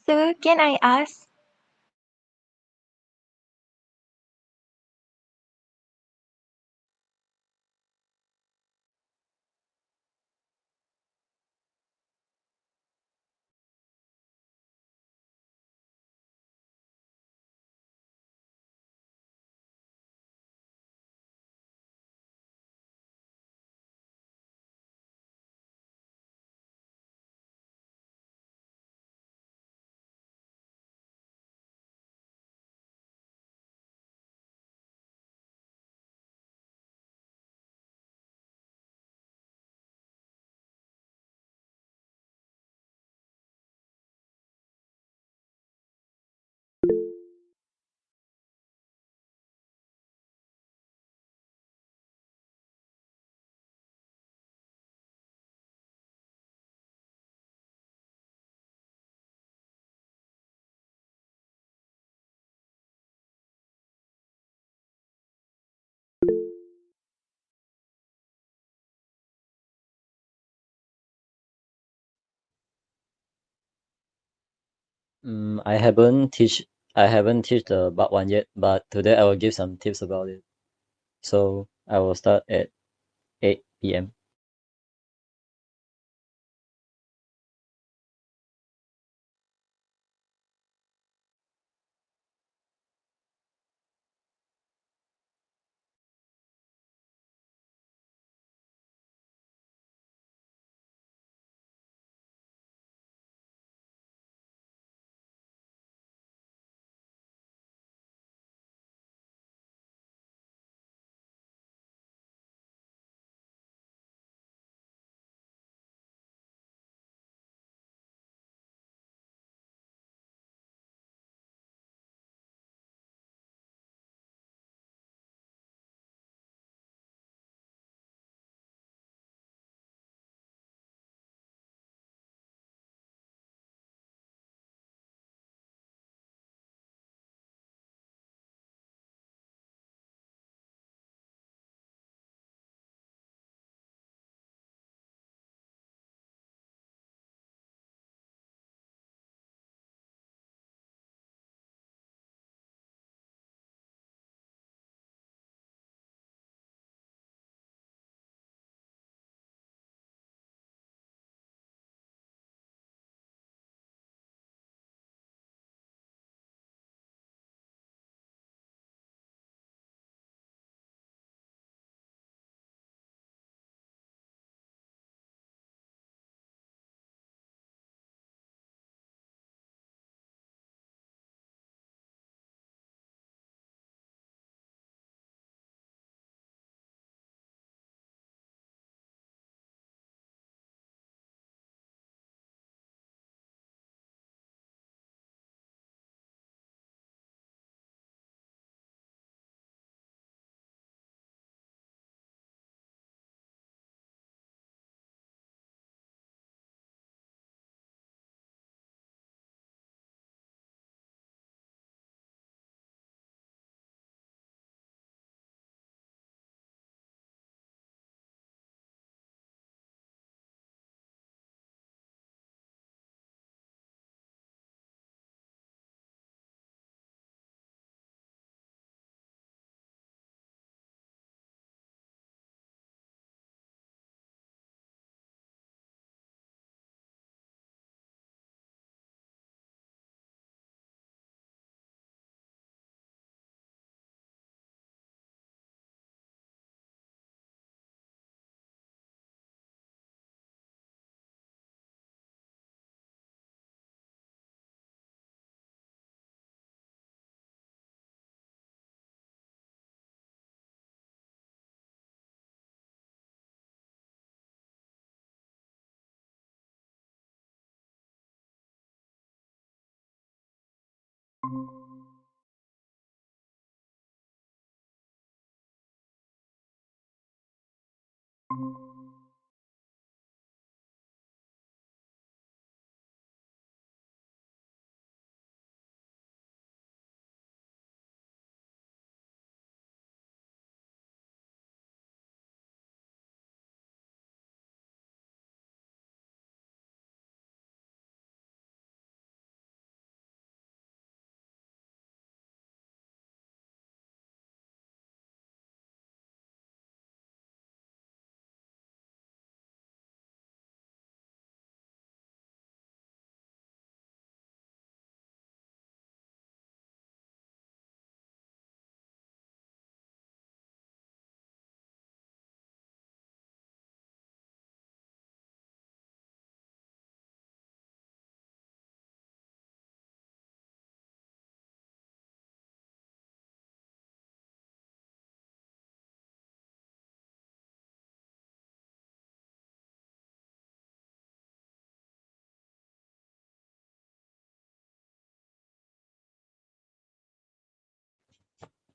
So can I ask? I haven't teach the part one yet, but today I will give some tips about it. So I will start at 8 p.m.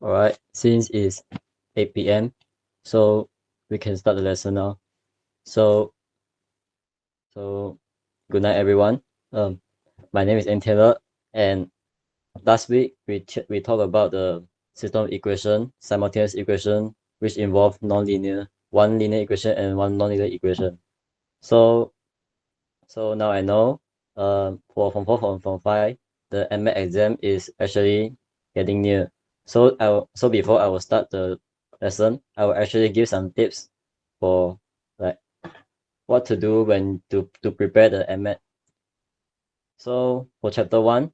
Alright, since it's 8 p.m., so we can start the lesson now. So, so good night, everyone. My name is N. Taylor, and last week we talked about the system of equation, simultaneous equation, which involve one linear equation and one nonlinear equation. So, so now I know, for Form 4, Form 5, the MAT exam is actually getting near. So before I will start the lesson, I will actually give some tips for like what to do when to prepare the MAT. So for chapter 1,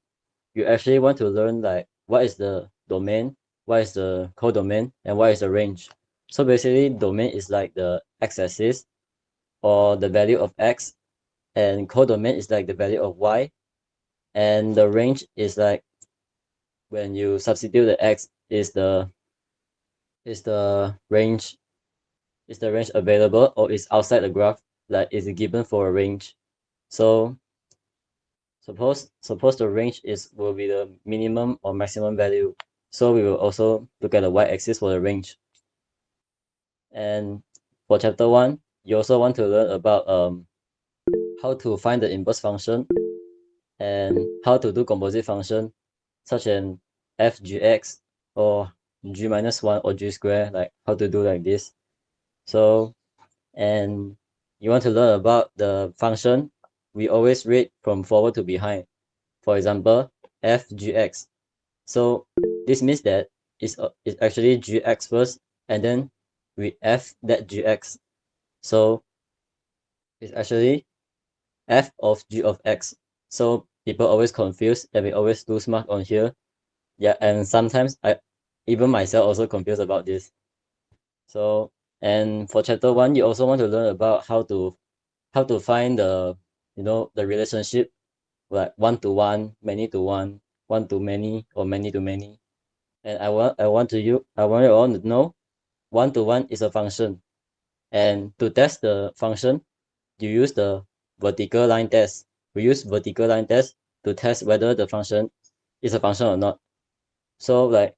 you actually want to learn like what is the domain, what is the codomain, and what is the range. So basically, domain is like the x-axis or the value of x, and codomain is like the value of y, and the range is like when you substitute the x is the range is the range available or is outside the graph, like is it given for a range. So suppose the range will be the minimum or maximum value. So we will also look at the y-axis for the range. And for chapter 1, you also want to learn about how to find the inverse function and how to do composite function such as f(g(x) or g minus 1 or g square, like how to do like this. So, and you want to learn about the function we always read from forward to behind. For example, f(g(x). So this means that it's actually gx first, and then we f that gx. So it's actually f of g of x. So people always confused and we always lose mark on here. Yeah, and sometimes even myself also confused about this. So, and for chapter 1, you also want to learn about how to find the relationship, like one to one, many to one, one to many, or many to many. And I want you all to know one to one is a function. And to test the function, you use the vertical line test. We use vertical line test to test whether the function is a function or not. So like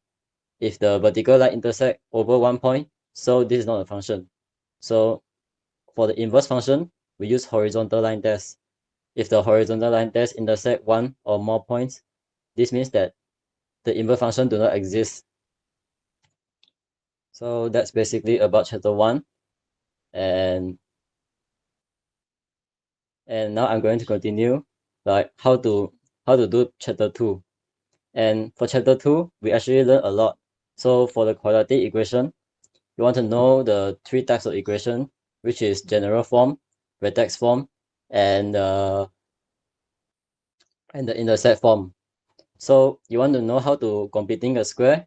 if the vertical line intersect over 1 point, so this is not a function. So for the inverse function, we use horizontal line test. If the horizontal line test intersect one or more points, this means that the inverse function do not exist. So that's basically about chapter 1. And now I'm going to continue like how to do chapter 2. And for chapter 2, we actually learn a lot. So for the quadratic equation, you want to know the three types of equation, which is general form, vertex form, and the intersect form. So you want to know how to completing a square.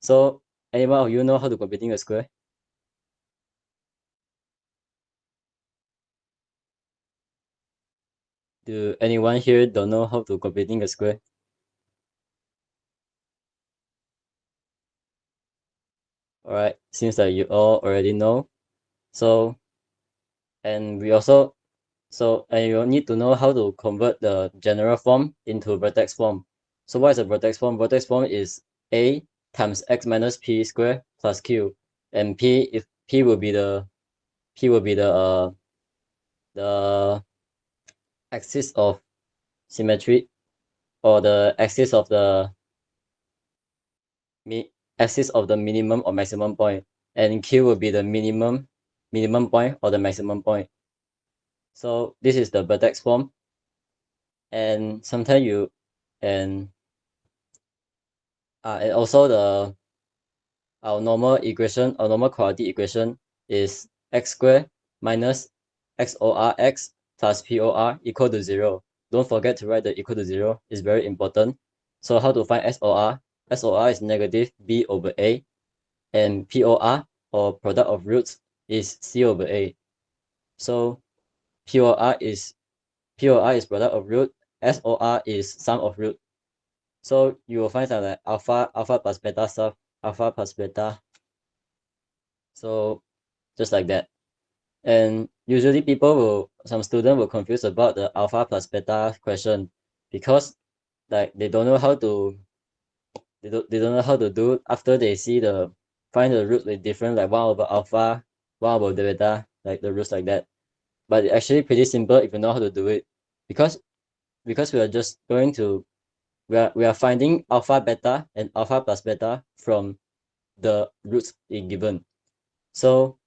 So anyone of you know how to completing a square? Do anyone here don't know how to completing a square? All right, seems like you all already know. So and we also and you need to know how to convert the general form into vertex form. So what is a vertex form? Vertex form is a times x minus p squared plus q, and p will be the axis of symmetry, or the axis of the minimum or maximum point, and q will be the minimum point or the maximum point. So this is the vertex form, and sometimes and and also our normal quadratic equation is x squared minus xorx plus por equal to 0. Don't forget to write the equal to 0. It's very important. So how to find SOR? SOR is negative b over a, and POR, or product of roots, is c over a. So POR is product of root, SOR is sum of root. So you will find that like alpha plus beta stuff, alpha plus beta. So just like that. And usually some students will confuse about the alpha plus beta question, because like they don't know they don't know how to do after they see the find the root with different like 1 over alpha, 1 over beta, like the roots like that. But it's actually pretty simple if you know how to do it, because we are just going to we are finding alpha beta and alpha plus beta from the roots given. So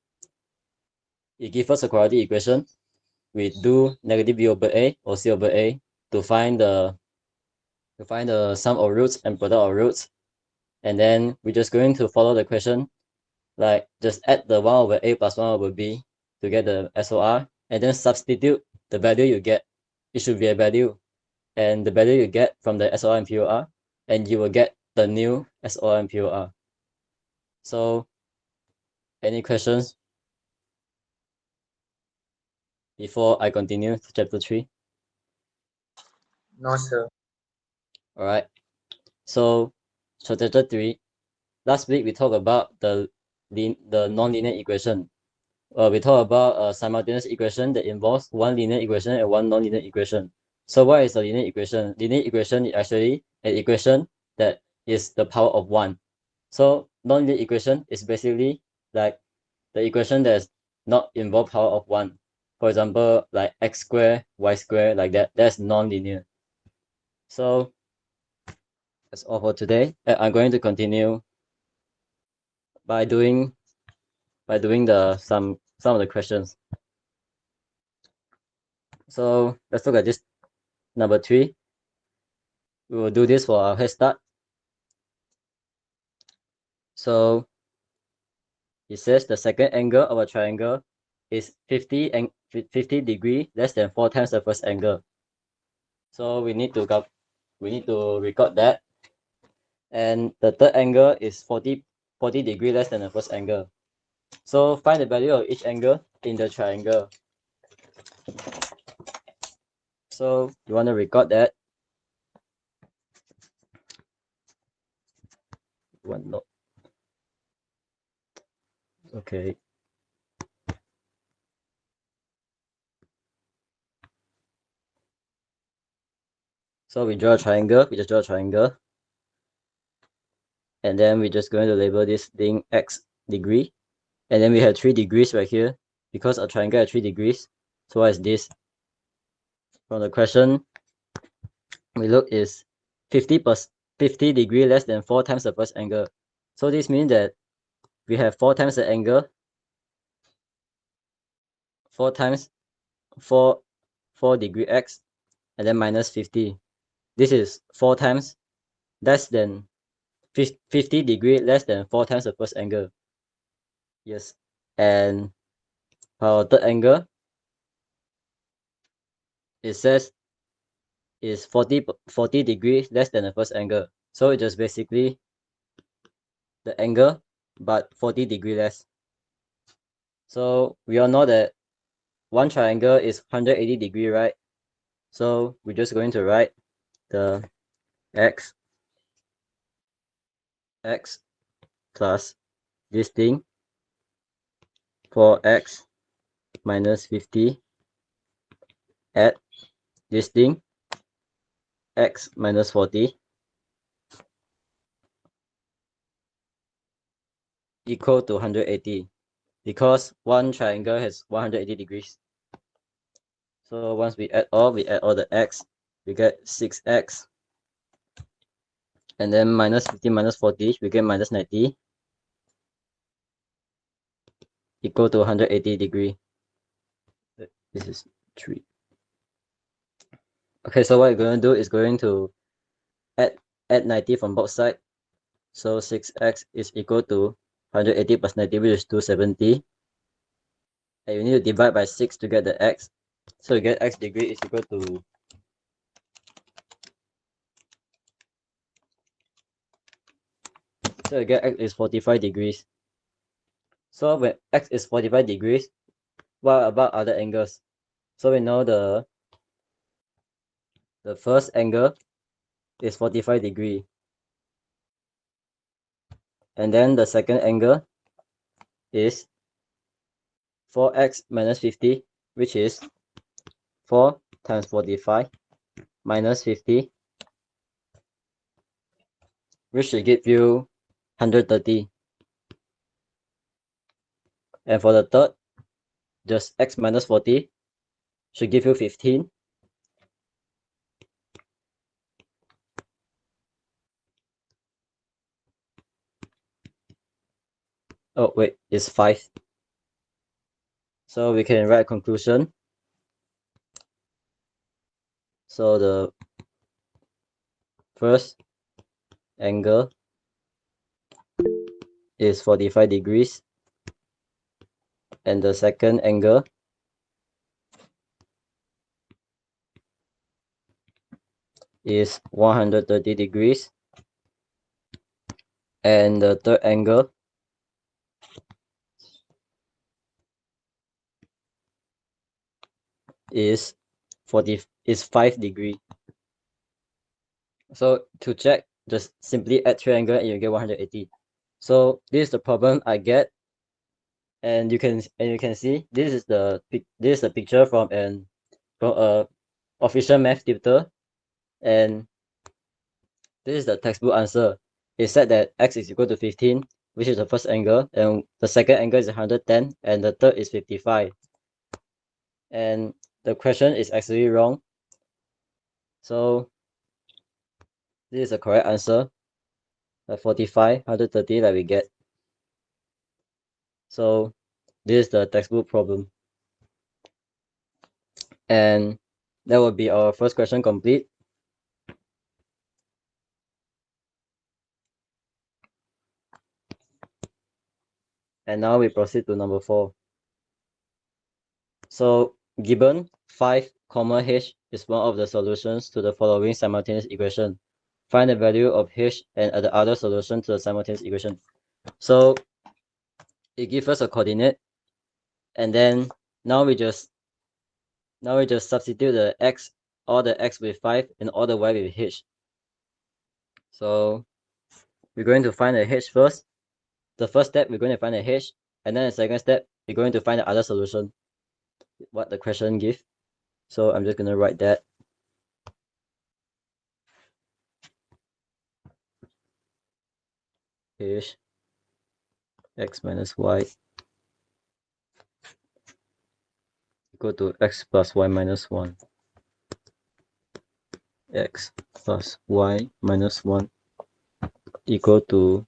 it gives us a quadratic equation. We do negative b over a or c over a to find the sum of roots and product of roots, and then we're just going to follow the question, like just add the 1 over a plus 1 over b to get the SOR, and then substitute the value you get. It should be a value, and the value you get from the SOR and POR, and you will get the new SOR and POR. So any questions before I continue to chapter 3? No, sir. All right. So chapter 3, last week we talked about the non-linear equation. We talked about a simultaneous equation that involves one linear equation and one non-linear equation. So what is a linear equation? Linear equation is actually an equation that is the power of 1. So non-linear equation is basically like the equation that does not involve power of 1. For example, like x squared, y squared, like that. That's non-linear. So that's all for today. I'm going to continue by doing the some of the questions. So let's look at this number 3. We will do this for our head start. So it says the second angle of a triangle is 50 degree less than 4 times the first angle. So we need to record that. And the third angle is 40 degree less than the first angle. So find the value of each angle in the triangle. So you want to record that. One note. Okay. So we draw a triangle. We just draw a triangle. And then we're just going to label this thing x degree. And then we have 3 degrees right here because a triangle has 3 degrees. So what is this? From the question we look is 50 degree less than 4 times the first angle. So this means that we have 4 times the angle, 4 times 4 degree x, and then minus 50. This is 4 times less than 50 degree less than 4 times the first angle. Yes. And our third angle, it says is 40 degrees less than the first angle. So it's just basically the angle, but 40 degree less. So we all know that one triangle is 180 degree, right? So we're just going to write the x plus this thing for x minus 50 at this thing x minus 40 equal to 180, because one triangle has 180 degrees. So once we add all the x, we get 6x, and then minus 50 minus 40, we get minus 90 equal to 180 degree. This is 3. Okay, so what we're going to do is going to add 90 from both sides. So 6x is equal to 180 plus 90, which is 270. And you need to divide by 6 to get the x. So you get x degree is equal to so you get x is 45 degrees. So when x is 45 degrees, what about other angles? So we know the first angle is 45 degree. And then the second angle is 4x minus 50, which is 4 times 45 minus 50 which should give you 130. And for the third, just x minus 40 should give you 15. Oh wait, it's 5. So we can write a conclusion. So the first angle is 45 degrees, and the second angle is 130 degrees, and the third angle is 5 degree. So to check, just simply add triangle and you get 180. So this is the problem I get, and you can see this is the picture from a official math tutor, and this is the textbook answer. It said that x is equal to 15, which is the first angle, and the second angle is 110, and the third is 55. And the question is actually wrong. So this is the correct answer. The 45, 130 that we get. So this is the textbook problem. And that will be our first question complete. And now we proceed to number 4. So given 5, h is one of the solutions to the following simultaneous equation. Find the value of h and the other solution to the simultaneous equation. So it gives us a coordinate, and then now we just substitute the x, all the x with 5 and all the y with h. So we're going to find the h first. The first step, we're going to find the h, and then the second step, we're going to find the other solution, what the question gives. So I'm just going to write that. H x minus y equal to x plus y minus 1. X plus y minus 1 equal to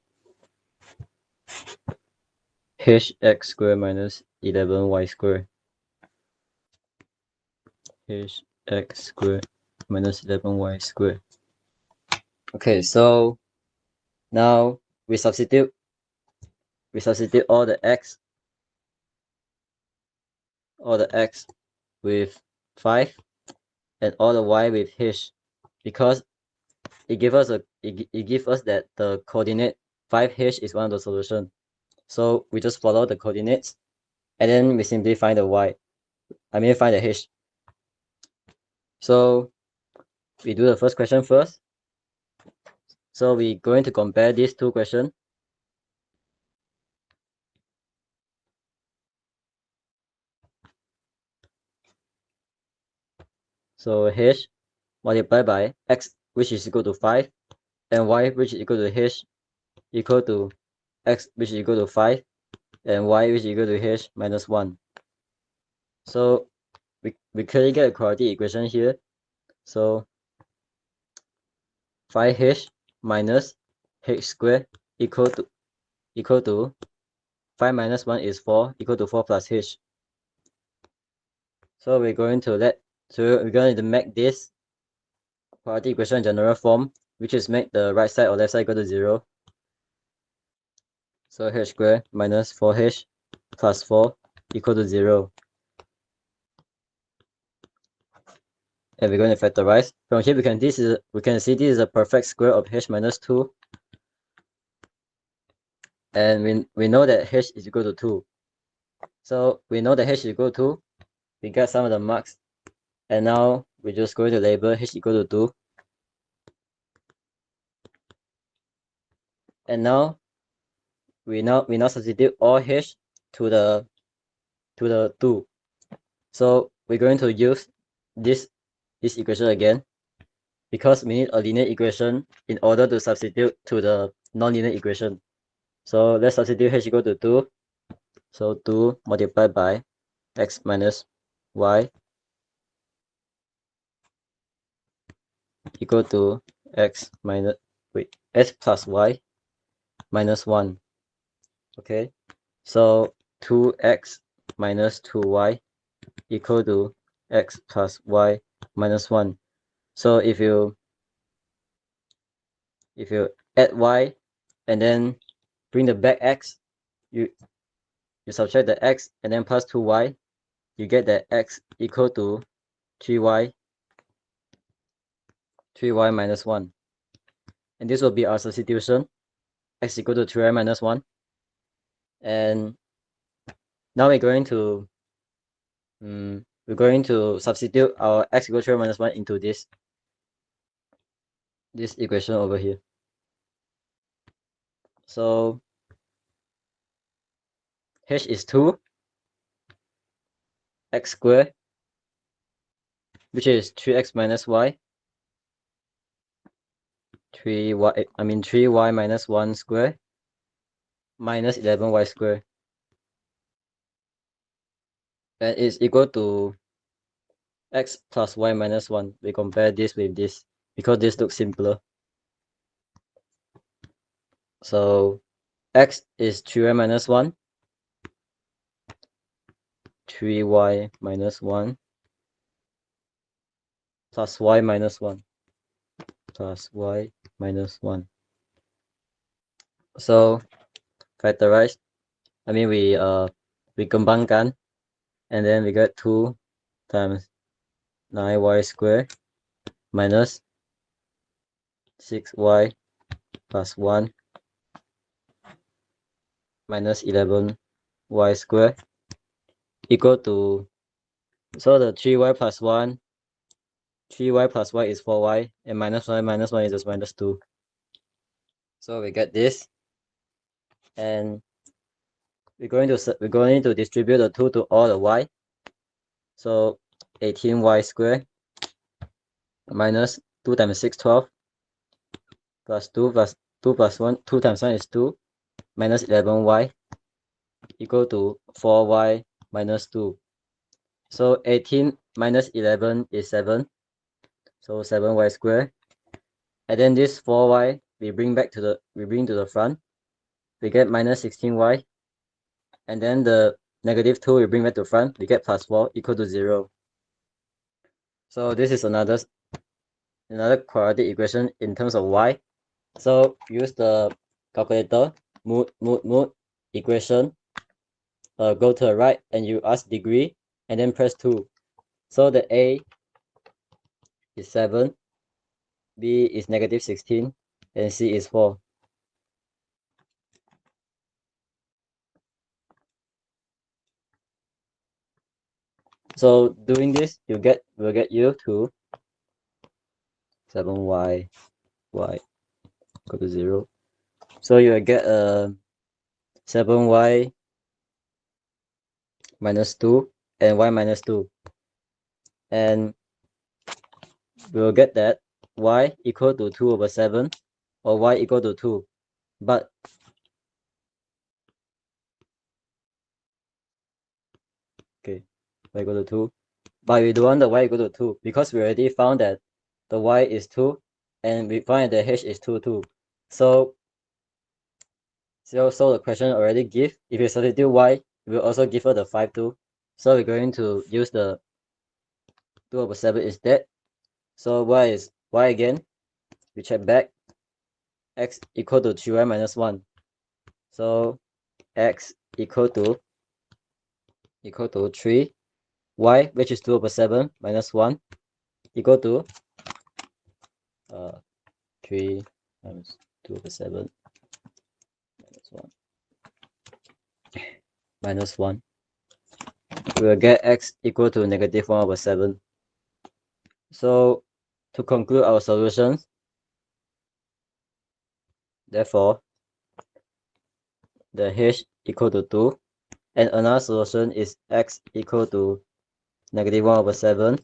hx squared minus 11y squared. Hx squared minus 11y squared. Okay, so now we substitute all the x with 5 and all the y with h, because it gives us that the coordinate 5h is one of the solutions. So we just follow the coordinates, and then we simply find the y. Find the h. So we do the first question first. So we're going to compare these two questions. So h multiplied by x, which is equal to 5, and y, which is equal to h, equal to x, which is equal to 5, and y, which is equal to h minus 1. So we clearly get a quadratic equation here. So 5h minus h squared equal to 5 minus 1 is 4, equal to 4 plus h. So we're going to make this quadratic equation in general form, which is make the right side or left side equal to 0. So h squared minus 4h plus 4 equal to 0. And we're going to factorize. From here we can see this is a perfect square of h minus 2. And we know that h is equal to 2. So we know that h is equal to 2. We got some of the marks. And now we're just going to label h equal to 2. And now we now substitute all h to the 2. So we're going to use this equation again, because we need a linear equation in order to substitute to the nonlinear equation. So let's substitute h equal to 2. So 2 multiplied by x minus y equal to s plus y minus 1. Okay, so 2x minus 2y equal to x plus y minus 1. So if you add y and then bring the back x, you subtract the x and then plus 2y, you get that x equal to 3y minus 1. And this will be our substitution, x equal to 3y minus 1. And now we're going to substitute our x equal to 3y minus 1 into this equation over here. So h is 2 x squared, which is 3x minus y, 3y minus 1 squared minus 11y squared, and is equal to x plus y minus 1. We compare this with this because this looks simpler. So x is 3y minus 1, 3y minus 1 plus y minus 1 plus y minus 1. So factorize, we kembangkan, and then we get 2 times 9y squared minus 6y plus 1 minus 11y squared equal to, so the 3y plus 1, 3y plus y is 4y, and minus 1 minus 1 is just minus 2. So we get this, and we're going to distribute the 2 to all the y. So 18y squared minus 2 times 6, 12, plus 2 plus 1, 2 times 1 is 2, minus 11y equal to 4y minus 2. So 18 minus 11 is 7, so 7y squared. And then this 4y we bring to the front, we get minus 16y, and then the negative 2 we bring back to front, we get plus 4 equal to 0. So this is another quadratic equation in terms of y. So use the calculator, move equation, go to the right, and you ask degree, and then press 2. So the a is 7, b is negative 16, and c is 4. So doing this, will get you to 7y equal to 0. So you will get 7y minus 2 and y minus 2. And we will get that y equal to 2 over 7 or y equal to 2. But okay, y equal to 2. But we don't want the y equal to 2 because we already found that the y is 2 and we find that h is 2 too. So the question already give, if you substitute y, we will also give her the 5 too. So we're going to use the 2 over 7 instead. So y is y again. We check back. X equal to 3y minus 1. So x equal to 3. Y, which is 2 over 7 minus 1, equal to 3 times 2 over 7 minus 1 minus 1. We will get x equal to negative 1 over 7. So to conclude our solutions, therefore, the h equal to 2, and another solution is x equal to negative 1 over 7,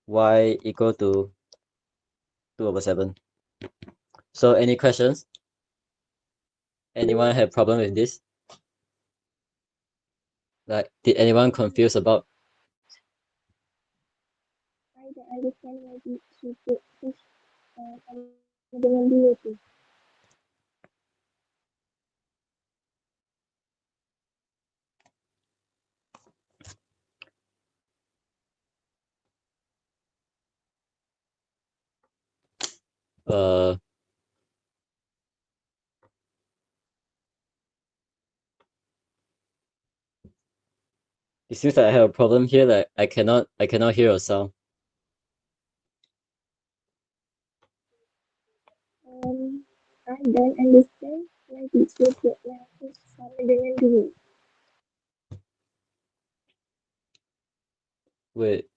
y equal to 2/7. So any questions? Anyone have problem with this? Like, did anyone confused about? I don't understand why she put fish sama dengan dia tu. Uh, it seems like I have a problem here. Like I cannot hear a sound. I don't understand why teacher put fish sama dengan dia. Wait.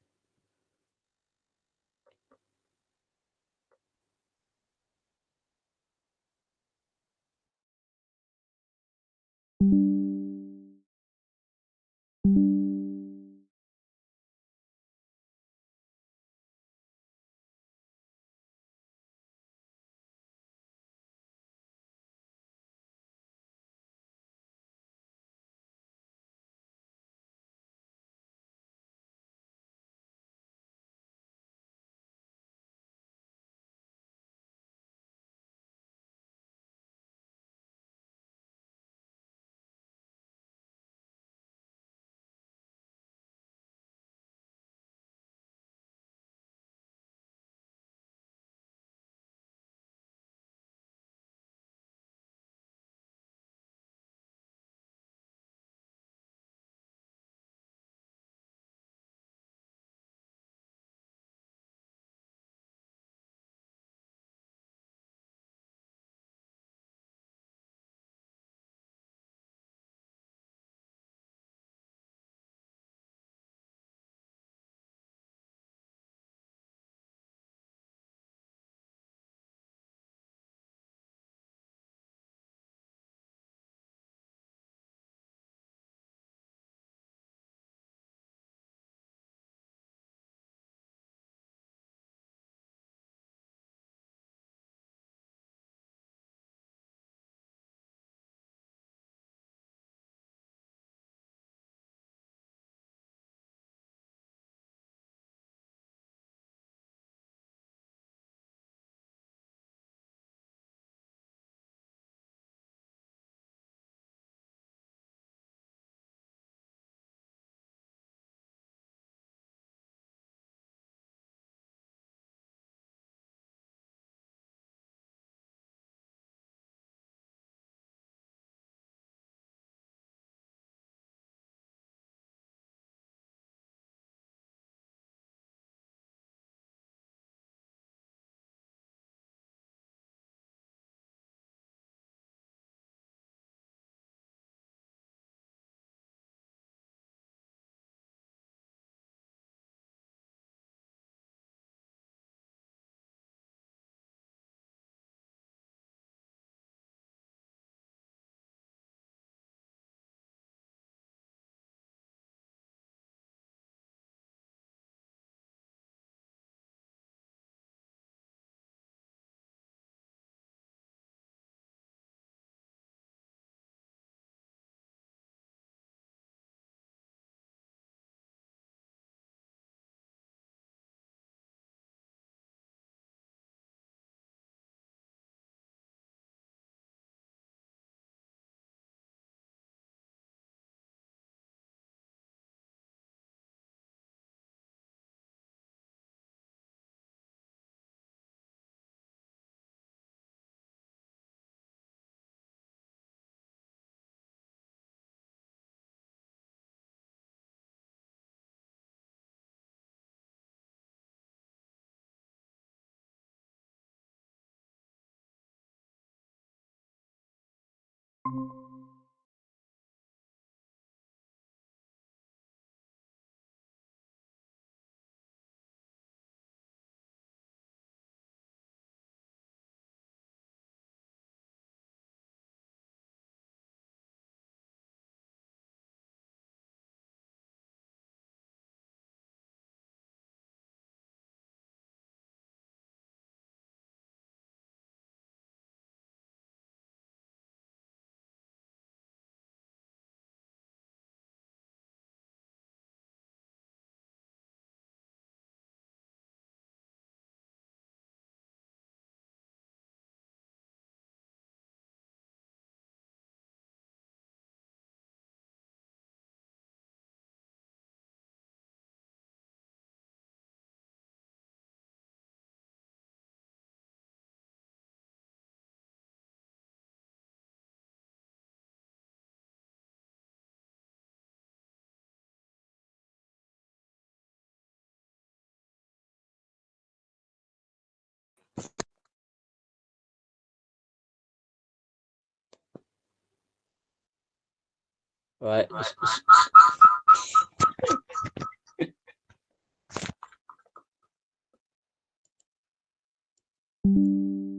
Right.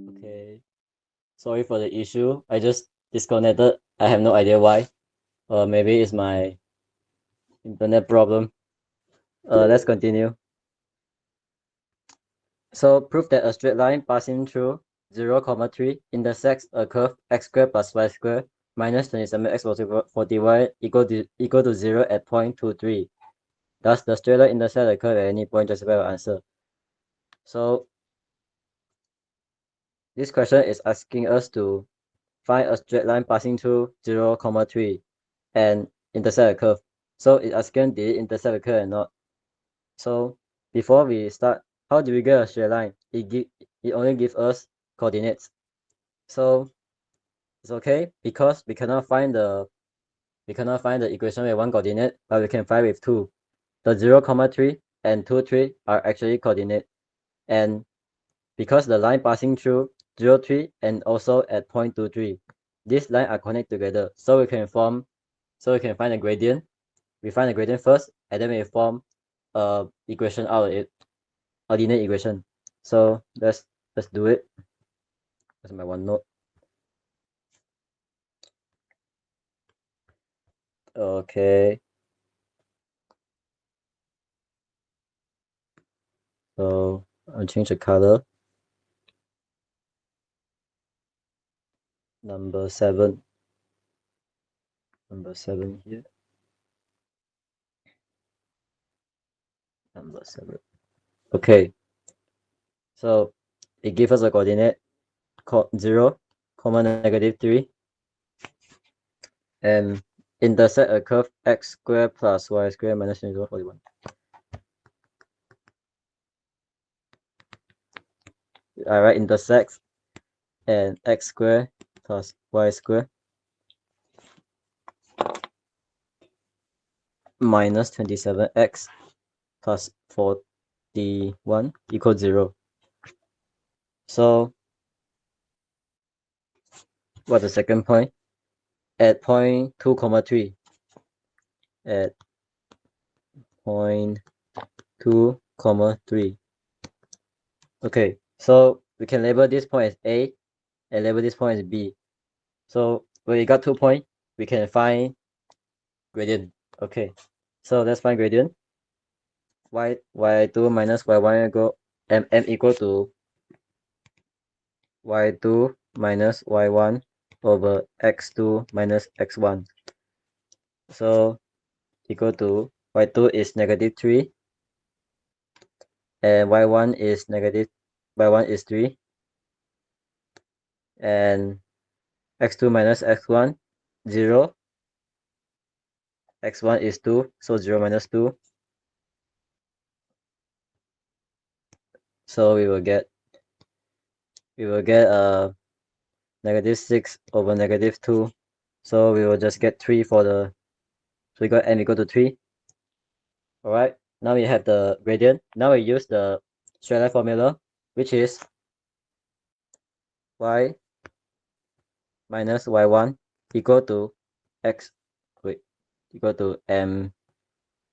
Okay. Sorry for the issue. I just disconnected. I have no idea why. Maybe it's my internet problem. Let's continue. So prove that a straight line passing through 0, 3 intersects a curve x squared plus y squared minus 27x 40y equal to 0 at point 23. Thus, the straight line intersect the curve at any point. Justify your answer. So this question is asking us to find a straight line passing through 0, 3 and intersect a curve. So it's asking did it intersect the curve or not. So before we start, how do we get a straight line? It only gives us coordinates. So it's okay because we cannot find the equation with one coordinate, but we can find with two. The 0, 3 and 2, 3 are actually coordinate. And because the line passing through 0, 3 and also at point 2, 3, these lines are connected together. So we can find the gradient. We find the gradient first, and then we form a equation out of it, ordinate equation. So let's do it. That's my OneNote. Okay. So I'll change the color. Number 7 here. Number 7. Okay. So it gives us a coordinate 0, -3, and intersect a curve x squared plus y squared minus 41. I write intersects and x squared plus y squared minus 27x plus 41 equals 0. So what's the second point? At point 2, 3. At point 2, 3. Okay, so we can label this point as A and label this point as B. So when we got 2 points, we can find gradient. Okay, so let's find gradient. y2 minus y1 equal m equal to y2 minus y1 over x2 minus x1. So equal to y2 is -3 and y1 is 3 and x2 minus x1 0, x1 is 2, so 0 minus 2. So we will get -6 over -2. So we will just get 3 for the, so we got m equal to 3. Alright, now we have the gradient. Now we use the straight line formula, which is y minus y1 equal to equal to m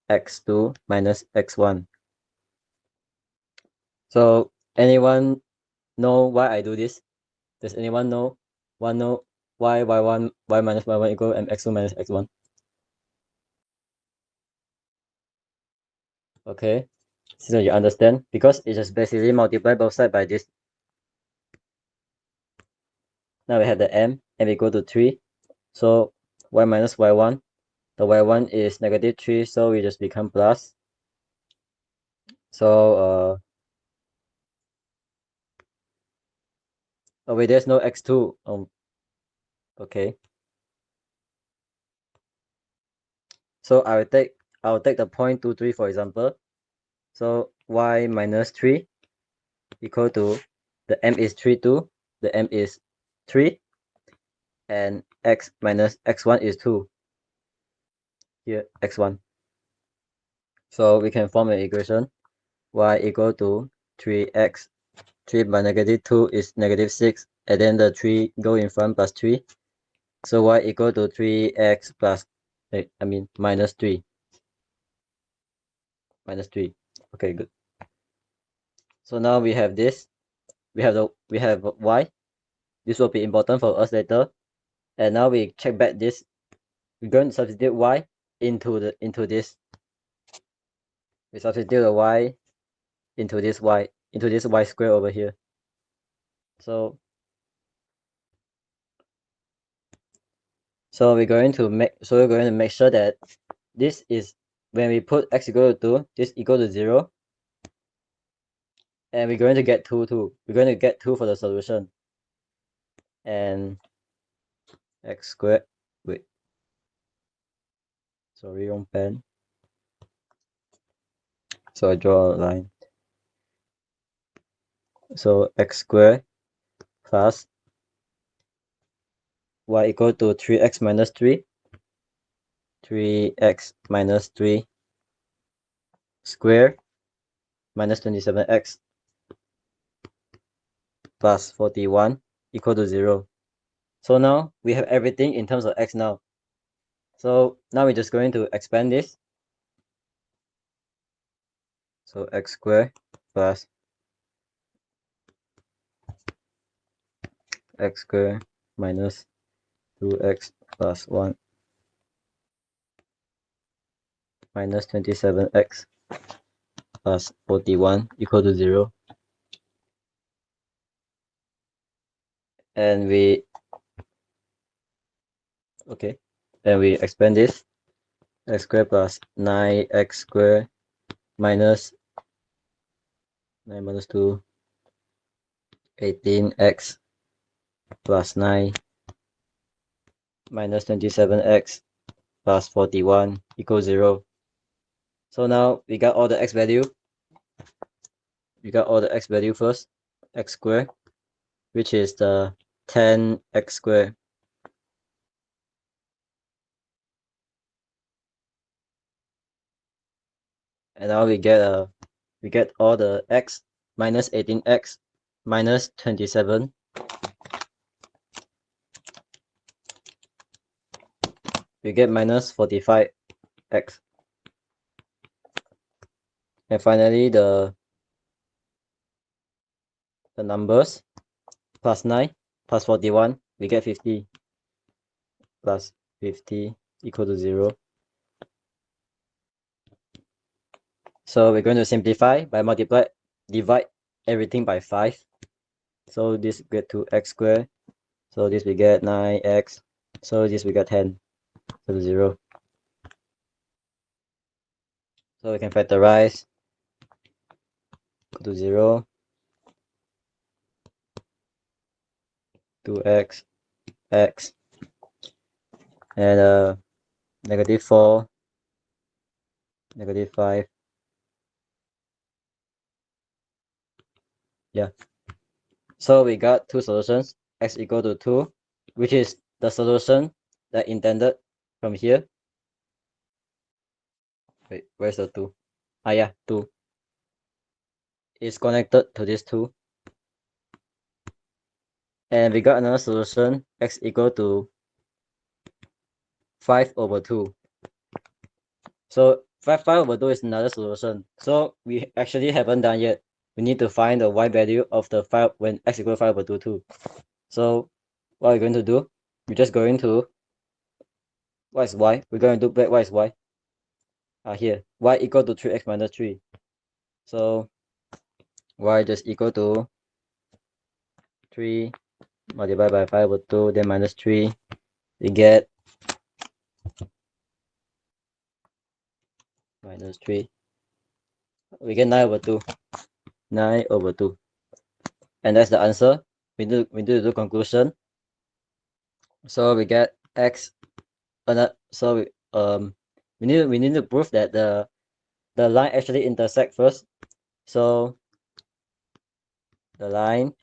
x2 minus x1. So anyone know why I do this? Does anyone know why y minus y1 equal mx2 minus x1? Okay, so you understand because it just basically multiply both sides by this. Now we have the m equal to 3. So y minus y1, the y1 is -3, so we just become plus. So oh wait, there's no x2. Okay. So I'll take the point 2, 3 for example. So y minus 3 equal to the m is 3, 2, the m is 3, and x minus x1 is 2. Here x1. So we can form an equation y equal to 3x 3 by negative 2 is negative 6, and then the 3 go in front plus 3. So y equal to 3x plus, minus 3. Minus 3. Okay, good. So now we have this. We have y. This will be important for us later. And now we check back this. We're going to substitute y into this. We substitute the y into this y square over here. So we're going to make sure that this is, when we put x equal to 2, this equal to 0. And we're going to get 2 too. We're going to get 2 for the solution. And x squared, wait, sorry, wrong pen. So I draw a line. So x squared plus y equal to 3x minus 3. 3x minus 3 square minus 27x plus 41 equal to 0. So now we have everything in terms of x now. So now we're just going to expand this. So x squared plus x squared minus 2x plus 1 minus 27x plus 41 equal to 0. And we expand this. X squared plus 9x squared minus 9 minus 2, 18x plus 9 minus 27x plus 41 equals 0. So now we got all the x value. We got all the x value first. X squared, which is the 10x squared. And now we get all the x minus 18x minus 27. We get minus 45x. And finally the numbers, plus 9 plus 41, we get 50 plus 50 equal to 0. So we're going to simplify by divide everything by 5. So this get to x squared. So this we get 9x. So this we get 10 to 0. So we can factorize, go to 0, 2x, x, and negative 4, negative 5. Yeah. So we got two solutions, x equal to 2, which is the solution that intended from here. Wait, where's the 2? Yeah, 2. Is connected to this 2. And we got another solution, x equal to 5 over 2. So 5 over 2 is another solution. So we actually haven't done yet. We need to find the y value of the 5 when x equals 5 over 2 too. So what we're going to do, we're just going to, what is y? We're going to do back what is y. Here, y equal to 3x minus 3. So y just equal to 3 multiplied by 5 over 2, then minus 3. We get minus 3. We get 9 over 2. 9 over 2. And that's the answer. We do the conclusion. So we get x. So we need to prove that the line actually intersect first. So the line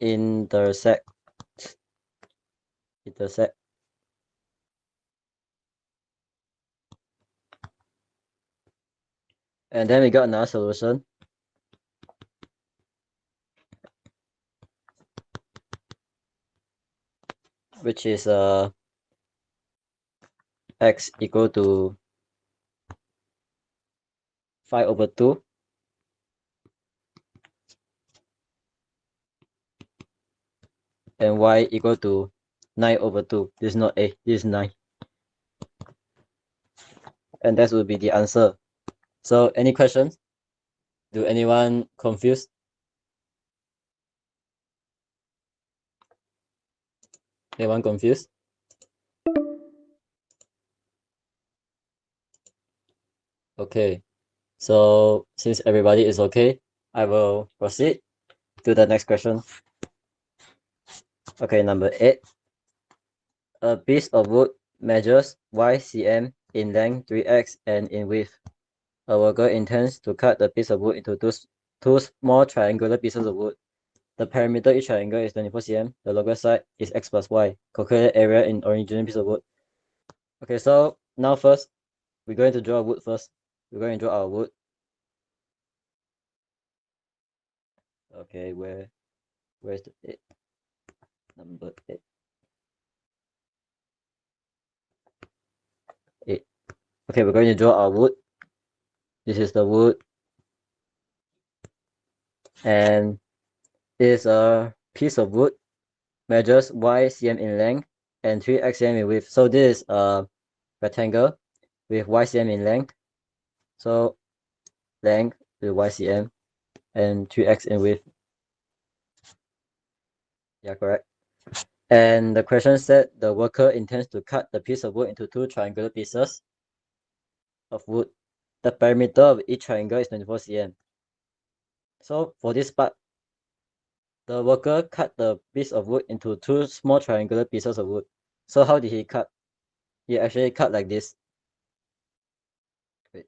intersect. And then we got another solution. which is x equal to 5/2, and y equal to 9/2. This is not a, this is 9. And that would be the answer. So any questions? Do anyone confused? Anyone confused? Okay, so since everybody is okay, I will proceed to the next question. Okay, number 8. A piece of wood measures y cm in length 3x and in width. A worker intends to cut the piece of wood into two small triangular pieces of wood. The perimeter of each triangle is 24 cm. The longer side is x plus y. Calculate area in original piece of wood. Okay, so now first, we're going to draw wood first. We're going to draw our wood. Okay, where's the 8? Number 8. 8. Okay, we're going to draw our wood. This is the wood. And this a piece of wood measures y cm in length and 3x cm in width. So this is a rectangle with y cm in length. So length with y cm and 3x in width. Yeah, correct. And the question said the worker intends to cut the piece of wood into two triangular pieces of wood. The perimeter of each triangle is 24 cm. So for this part, the worker cut the piece of wood into two small triangular pieces of wood. So how did he cut? He actually cut like this. Wait.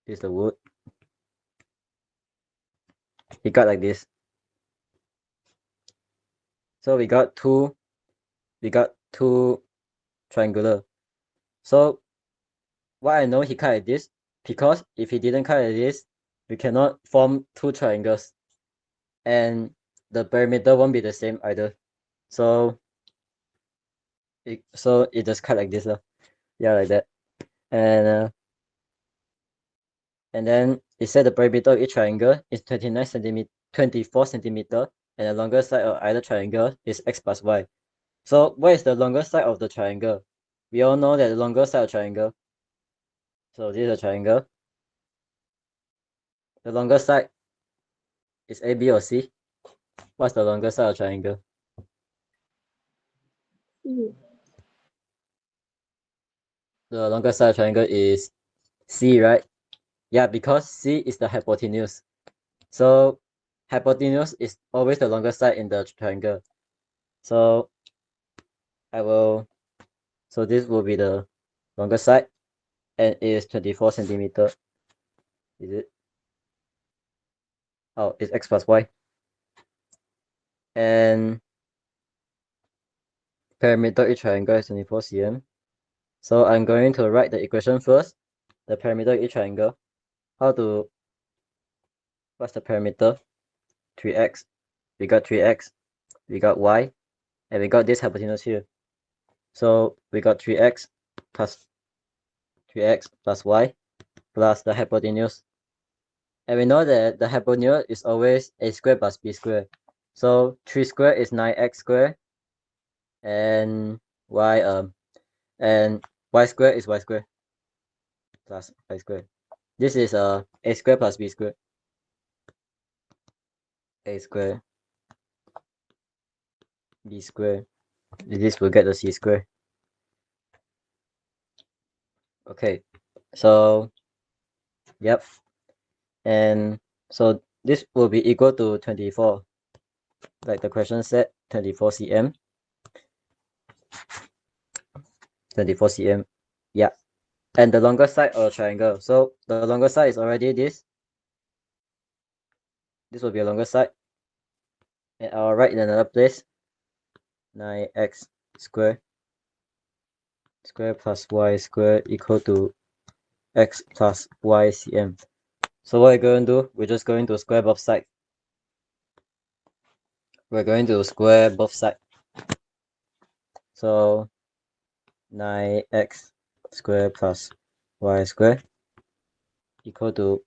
This is the wood. He cut like this. So we got two triangular. So why I know he cut like this? Because if he didn't cut like this, we cannot form two triangles. And the perimeter won't be the same either. So it just cut like this. Yeah, like that. And then it said the perimeter of each triangle is 24 centimeter, and the longer side of either triangle is x plus y. So what is the longer side of the triangle? We all know that the longer side of triangle. So this is a triangle. The longer side is A, B, or C. What's the longer side of triangle? C. The longer side of triangle is C, right? Yeah, because C is the hypotenuse. So hypotenuse is always the longer side in the triangle. So so this will be the longer side, and it is 24 centimeter. Is it? Oh, it's x plus y. And perimeter of each triangle is 24 cm. So I'm going to write the equation first. The perimeter of each triangle. What's the perimeter? 3x. We got 3x. We got y. And we got this hypotenuse here. So we got 3x plus y plus the hypotenuse. And we know that the hypotenuse is always a square plus b square. So 3 square is 9x square. And y square is y square plus y square. This is a square plus b square. A square b square. This will get the c square. Okay, so yep. And so this will be equal to 24. Like the question said, 24 cm. 24 cm. Yeah. And the longer side of the triangle. So the longer side is already this. This will be a longer side. And I'll write in another place. 9x square plus y square equal to x plus y cm. So what we're going to do, we're just going to square both sides. we're going to square both sides. So 9x squared plus y squared equal to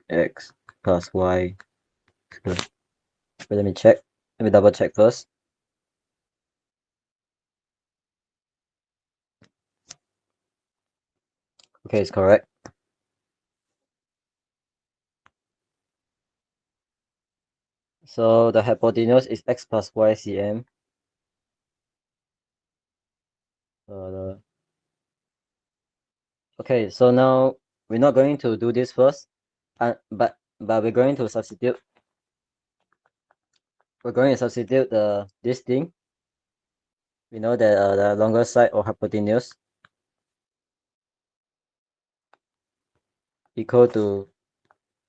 x plus y squared. Wait, let me check. Let me double check first. Okay, it's correct. So the hypotenuse is x plus y cm. Okay, so now we're not going to do this first, but we're going to substitute. We're going to substitute this thing. We know that the longer side of hypotenuse equal to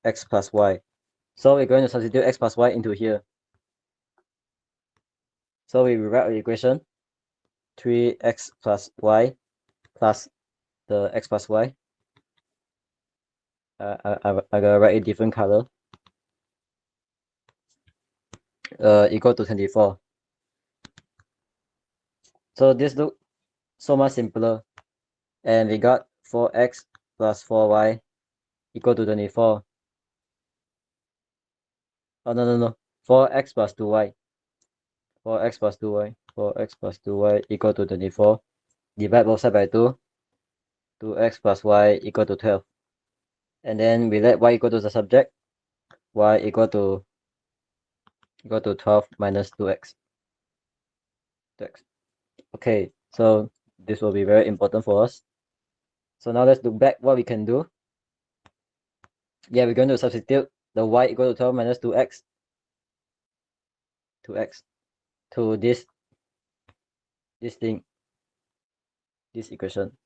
x plus y. So we're going to substitute x plus y into here. So we rewrite the equation 3x plus y plus the x plus y. I gotta write a different color. Equal to 24. So this look so much simpler. And we got 4x plus 4y equal to 24. Oh, no. 4x plus 2y. 4x plus 2y. 4x plus 2y equal to 24. Divide both sides by 2. 2x plus y equal to 12. And then we let y equal to the subject. Y equal to 12 minus 2x. Okay, so this will be very important for us. So now let's look back what we can do. Yeah, we're going to substitute the y equal to 12 minus 2x to this thing, this equation.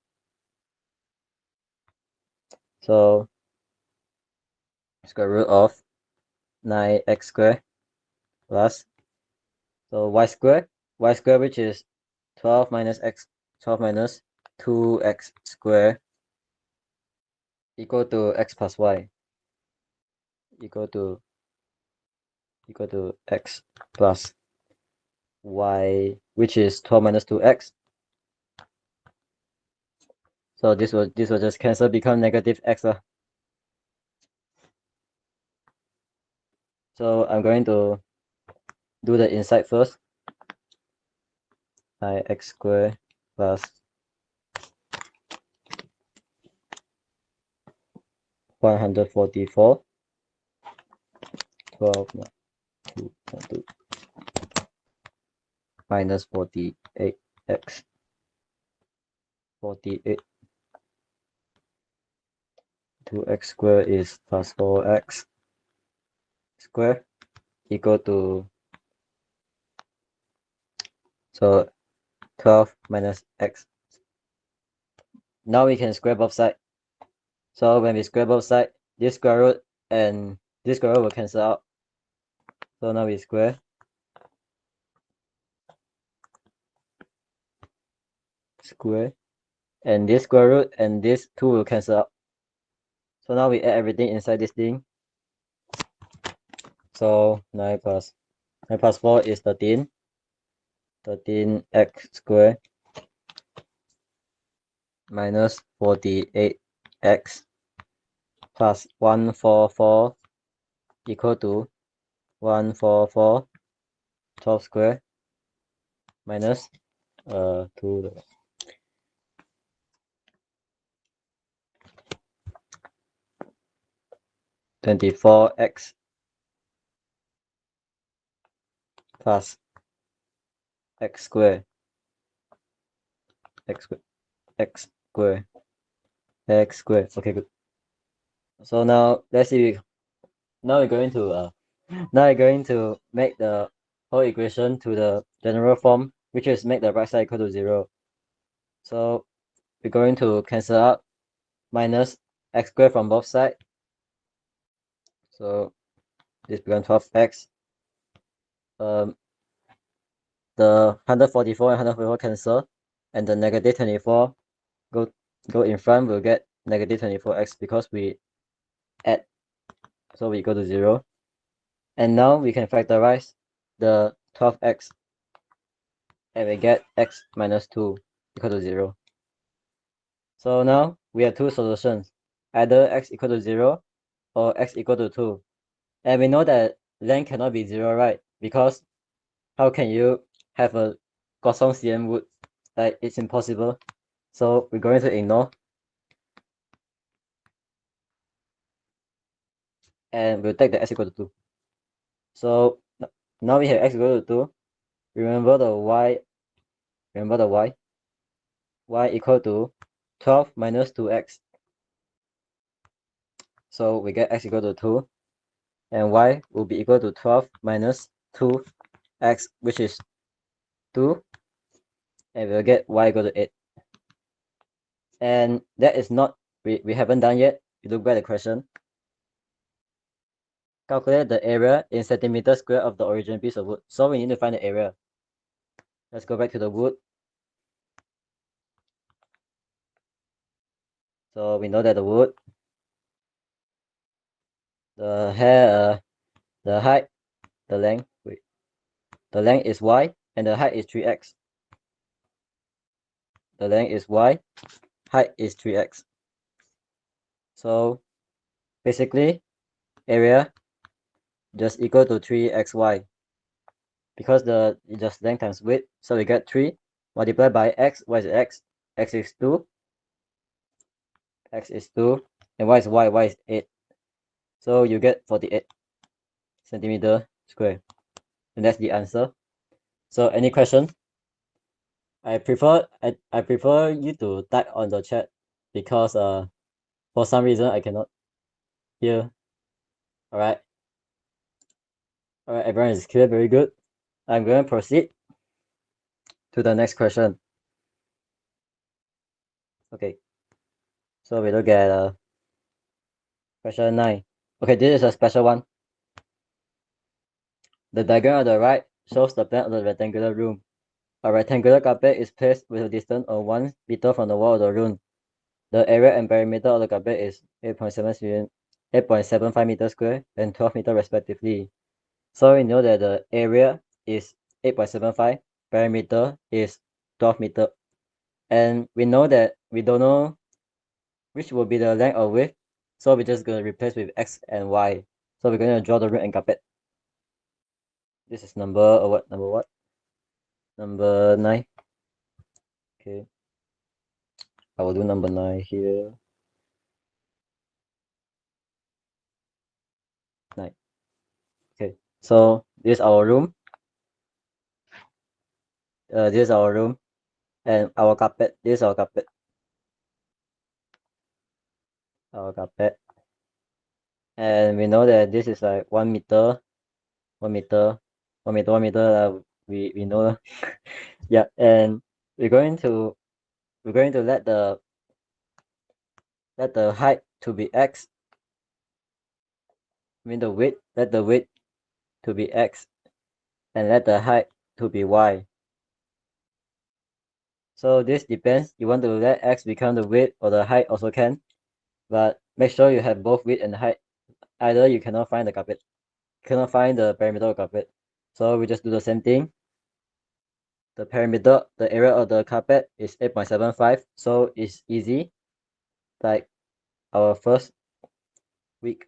So square root of 9x squared plus, so y squared, which is 12 minus 2x squared equal to x plus y equal to x plus y, which is 12 minus 2x. So this will just cancel, become negative x. So I'm going to do the inside first. 9x squared plus 144 12 2 minus 48x 48 2x squared is plus 4x squared equal to, so 12 minus x. Now we can square both sides. So when we square both sides, this square root and this square root will cancel out. So now we square and this square root and this 2 will cancel out. So now we add everything inside this thing. So 9 plus 4 is 13. 13x squared minus 48x plus 144 equal to 144 12 squared minus 2 24x plus x squared okay, good. So now let's see, now we're going to make the whole equation to the general form, which is make the right side equal to 0. So we're going to cancel out minus x squared from both sides. So this becomes 12x. the 144 and 144 cancel, and the negative 24 go in front, we'll get negative 24x because we add, so we go to 0. And now we can factorize the 12x, and we get x minus 2 equal to 0. So now we have two solutions, either x equal to 0 or x equal to 2. And we know that length cannot be 0, right? Because how can you have a Gaussian CM root? Like, it's impossible. So we're going to ignore. And we'll take the x equal to 2. So now we have x equal to 2. Remember the y. Y equal to 12 minus 2x. So we get x equal to 2. And y will be equal to 12 minus 2x, which is 2. And we'll get y equal to 8. And that is not, we haven't done yet. You look back at the question. Calculate the area in centimeters square of the original piece of wood. So we need to find the area. Let's go back to the wood. So we know that the wood, the hair, the height, the length, the length is y and the height is 3x. The length is y, height is 3x. So basically, area just equal to 3xy, because it's just length times width. So we get 3 multiplied by x. What is x? X is 2. X is 2. And y is y? Y is 8. So you get 48 centimeter square. And that's the answer. So any question? I prefer you to type on the chat, because for some reason I cannot hear. Alright. Alright, everyone is clear, very good. I'm going to proceed to the next question. Okay. So we look at question 9. Okay, this is a special one. The diagram on the right shows the plan of the rectangular room. A rectangular carpet is placed with a distance of 1 meter from the wall of the room. The area and perimeter of the carpet is 8.75 meters square and 12 meters respectively. So we know that the area is 8.75, perimeter is 12 meter. And we know that we don't know which will be the length or width. So we're just going to replace with x and y. So we're going to draw the room and carpet. This is number what? Number 9. Okay. I will do number 9 here. 9. Okay. So this is our room. This is our room. And our carpet. This is our carpet. Our carpet. And we know that this is like 1 meter. 1 meter. 1 meter. 1 meter. We know. Yeah. And we're going to let the height to be x. I mean the width. Let the width to be x. And let the height to be y. So this depends. You want to let x become the width or the height also can. But make sure you have both width and height. Either you cannot find the carpet. Cannot find the perimeter of carpet. So we just do the same thing. The perimeter, the area of the carpet is 8.75. So it's easy. Like our first week.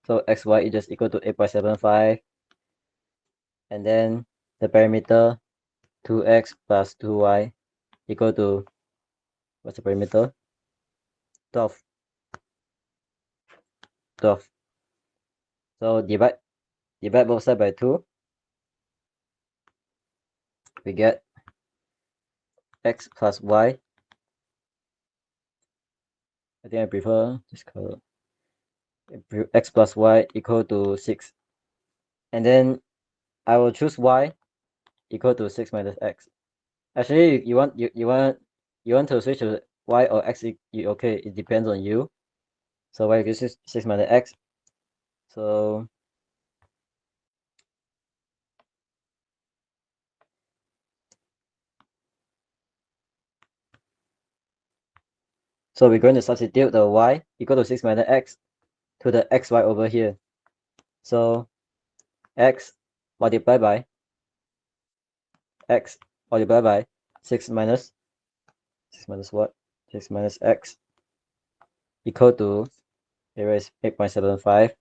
So xy is just equal to 8.75. And then the perimeter 2x plus 2y equal to, what's the perimeter? 12. 12. So divide both sides by 2. We get x plus y. I think I prefer this color. X plus y equal to 6. And then I will choose y equal to 6 minus x. Actually, you want to switch to y or x, okay, it depends on you. So y equals 6 minus x. So So we're going to substitute the y equal to 6 minus x to the xy over here. So x multiplied by x multiplied by 6 minus what? 6 minus x equal to, here is 8.75.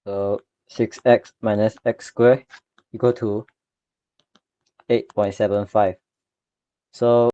So 6x minus x squared equal to 8.75. So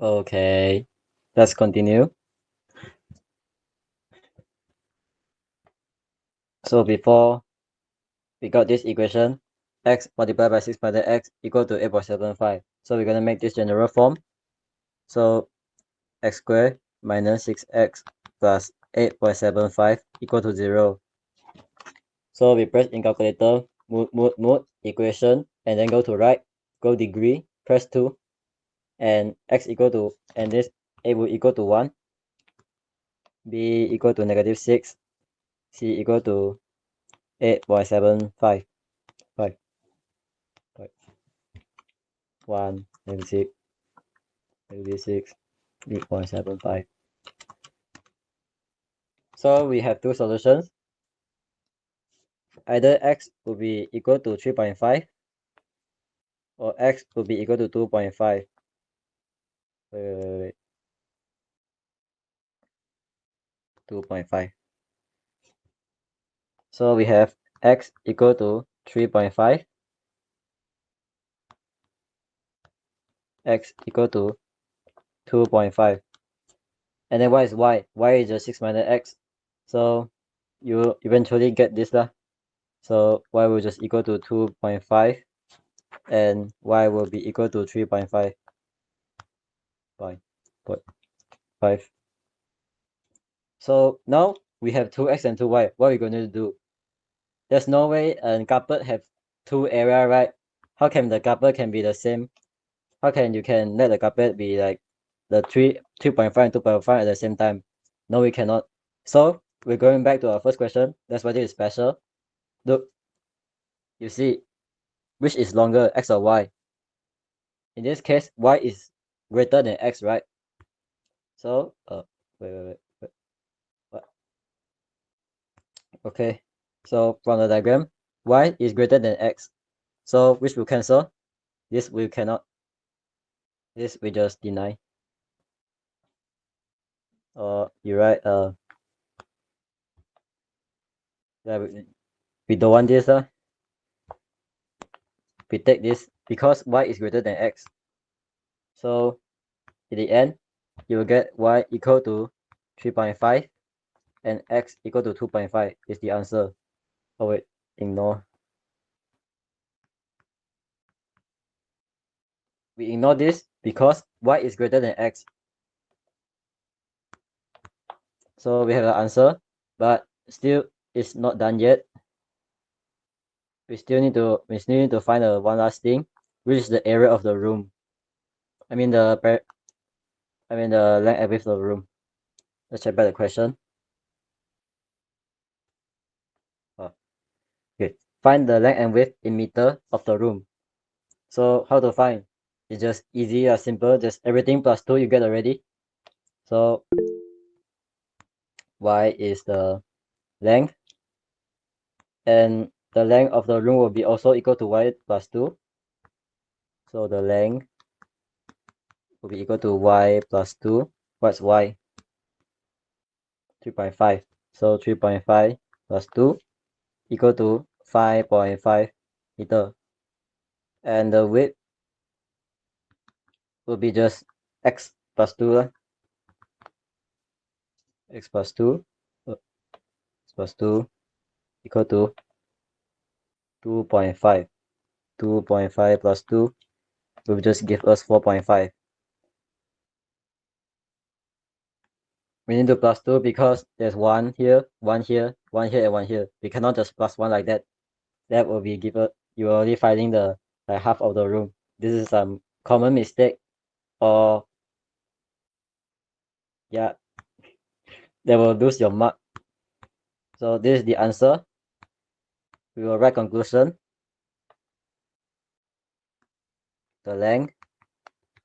okay, let's continue. So before we got this equation, x multiplied by 6 minus x equal to 8.75. So we're going to make this general form. So x squared minus 6x plus 8.75 equal to 0. So we press in calculator, mode, equation, and then go to right, go degree, press 2, and x equal to, and this a will equal to 1, b equal to negative 6, c equal to 8.75. 5, 1, negative 6, 8.75. So we have two solutions. Either x will be equal to 3.5 or x will be equal to 2.5. Wait. 2.5. So we have x equal to 3.5, x equal to 2.5. And then what is y? Y is just 6 minus x. So you eventually get this lah. So y will just equal to 2.5 and y will be equal to 3.5. 5. So now we have 2x and 2y. What are we going to do? There's no way a couple have two area, right? How can the couple can be the same? How can you can let the couple be like the 3.5 and 2.5 at the same time? No, we cannot. So we're going back to our first question. That's why this is special. Look, you see, which is longer, x or y? In this case, y is greater than x, right? So, wait. What? Okay. So from the diagram, y is greater than x. So which will cancel? This we cannot. This we just deny. You're right. Yeah, we don't want this. We take this because y is greater than x. So in the end, you will get y equal to 3.5 and x equal to 2.5 is the answer. Oh wait, ignore. We ignore this because y is greater than x. So we have the answer, but still it's not done yet. we still need to find one last thing, which is the area of the room. I mean the length and width of the room. Let's check back the question. Okay. Find the length and width in meter of the room. So how to find? It's just easy or simple. Just everything plus 2 you get already. So y is the length, and the length of the room will be also equal to y plus 2. So the length will be equal to y plus 2. What's y? 3.5. So 3.5 plus 2 equal to 5.5 meter. And the width will be just x plus 2. X plus 2. X plus 2 equal to 2.5. 2.5 plus 2 will just give us 4.5. We need to plus 2 because there's 1 here, 1 here, 1 here, and 1 here. We cannot just plus 1 like that. That will be given, you're already finding the like half of the room. This is some common mistake, or yeah, that will lose your mark. So this is the answer. We will write conclusion. The length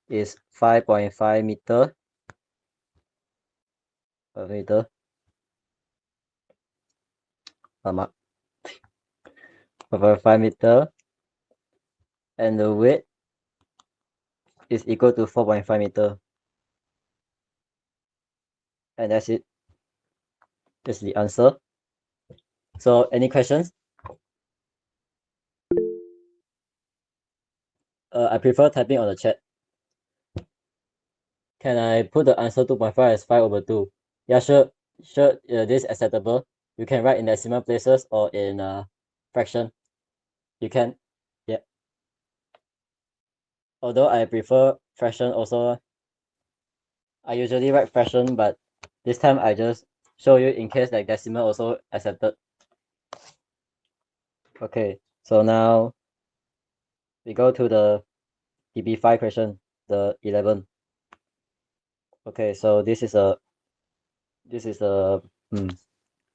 is 5.5 meter per meter. 5.5 meter, and the width is equal to 4.5 meter. And that's it. That's the answer. So any questions? I prefer typing on the chat. Can I put the answer 2.5 as 5/2? Yeah, sure. This is acceptable. You can write in decimal places or in fraction. You can. Yeah. Although I prefer fraction also. I usually write fraction, but this time I just show you in case like decimal also accepted. Okay, so now we go to the DB5 question, the 11. Okay, so this is a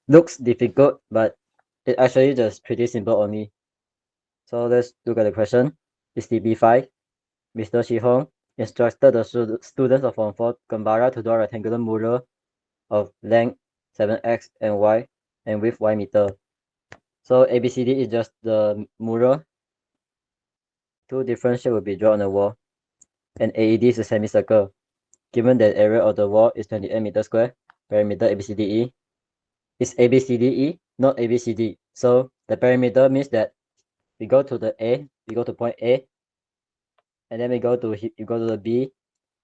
looks difficult, but it actually just pretty simple only. So let's look at the question. It's DB5. Mr. Shi Hong instructed the students of Form 4 Gambara to draw a rectangular mural of length 7x and y and width y meter. So ABCD is just the mural. Two different shapes will be drawn on the wall. And AED is a semicircle. Given that area of the wall is 28 meters square, perimeter ABCDE is ABCDE, not ABCD. So the perimeter means that we go to the A, we go to point A, and then we go to the B,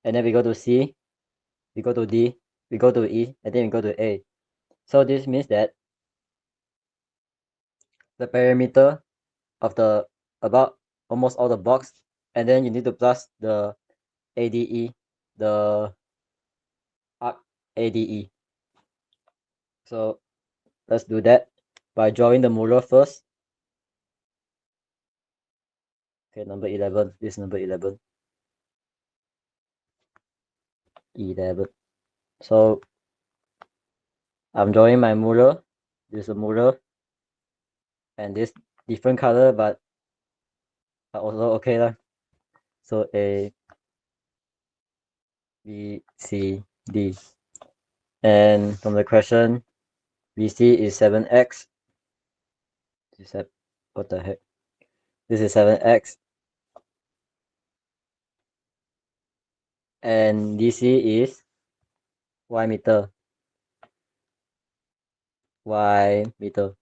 and then we go to C, we go to D, we go to E, and then we go to A. So this means that the perimeter of the about almost all the box, and then you need to plus the ADE, the arc ADE. So let's do that by drawing the mural first. Okay, number 11. This is number 11. 11. So I'm drawing my mural. This is a mural, and this different color, but also okay lah. So A, B, C, D. And from the question, BC is 7x. What the heck? This is 7x. And DC is y meter. Y meter.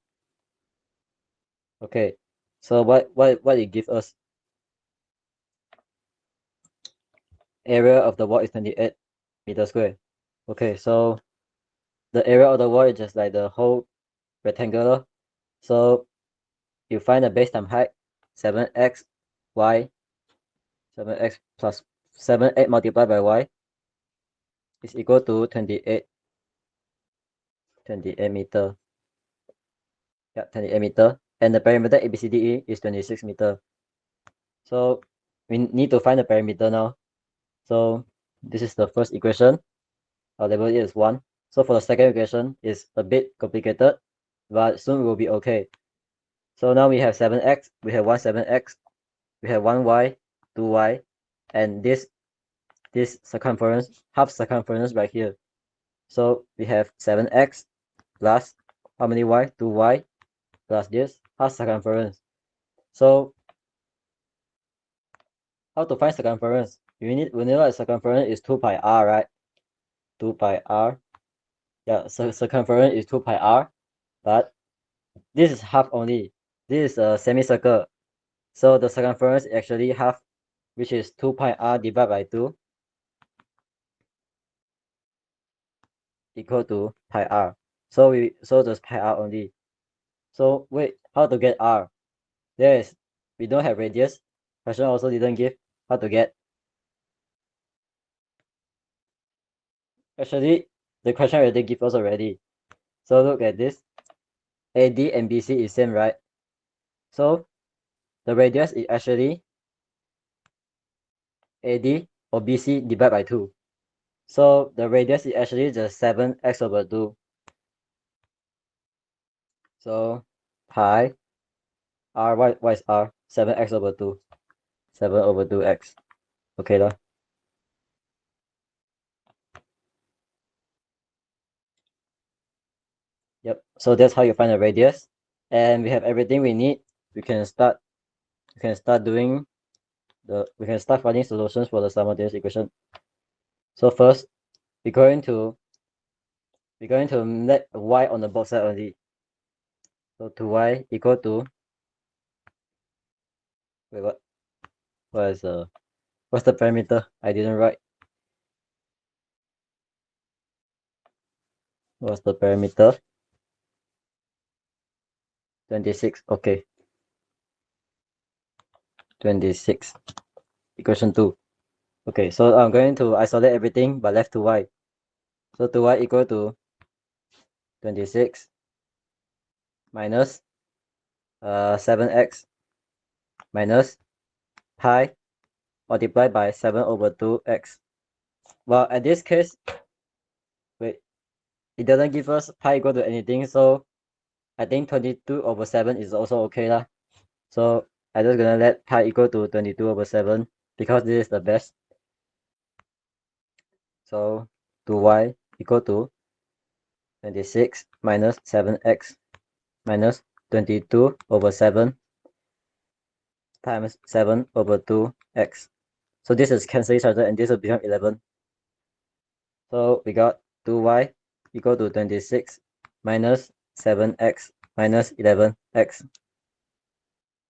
Okay. So what it gives us? Area of the wall is 28 meters square. Okay, so the area of the wall is just like the whole rectangular. So you find the base times height, 7x, y, 7x plus 7x multiplied by y is equal to 28 meter. Yeah, 28 meter. and the perimeter ABCDE is 26 meters. So we need to find the perimeter now. So this is the first equation. I'll label it as 1. So for the second equation, it's a bit complicated, but soon we'll be okay. So now we have 7x, we have 7x, we have 1y, 2y, and this circumference, half circumference right here. So we have 7x plus how many y? 2y plus this half circumference. So how to find circumference? We know that circumference is 2 pi r, right? 2 pi r. Yeah, so circumference is 2 pi r, but this is half only. This is a semicircle. So the circumference is actually half, which is 2 pi r divided by 2 equal to pi r. So there's pi r only. So wait, how to get r? We don't have radius. Question also didn't give how to get. Actually, the question already give us already. So look at this. AD and BC is same, right? So the radius is actually AD or BC divided by 2. So the radius is actually just 7x over 2. So pi r, what is r? 7x over 2. 7 over 2x. Okay lah. Yep. So that's how you find the radius. And we have everything we need. We can start finding solutions for the simultaneous equation. So first, we're going to let y on the both side only. So 2y equal to, wait, what's the parameter? I didn't write. What's the parameter? 26. Okay. 26. Equation 2. Okay, so I'm going to isolate everything but left 2y. So 2y equal to 26 minus 7x minus pi multiplied by 7 over 2x. Well, at this case, wait, it doesn't give us pi equal to anything, so I think 22 over 7 is also okay lah. So I'm just gonna let pi equal to 22 over 7 because this is the best. So 2y equal to 26 minus 7x minus 22 over 7 times 7 over 2x. So this is cancel each other and this will become 11. So we got 2y equal to 26 minus 7x minus 11x.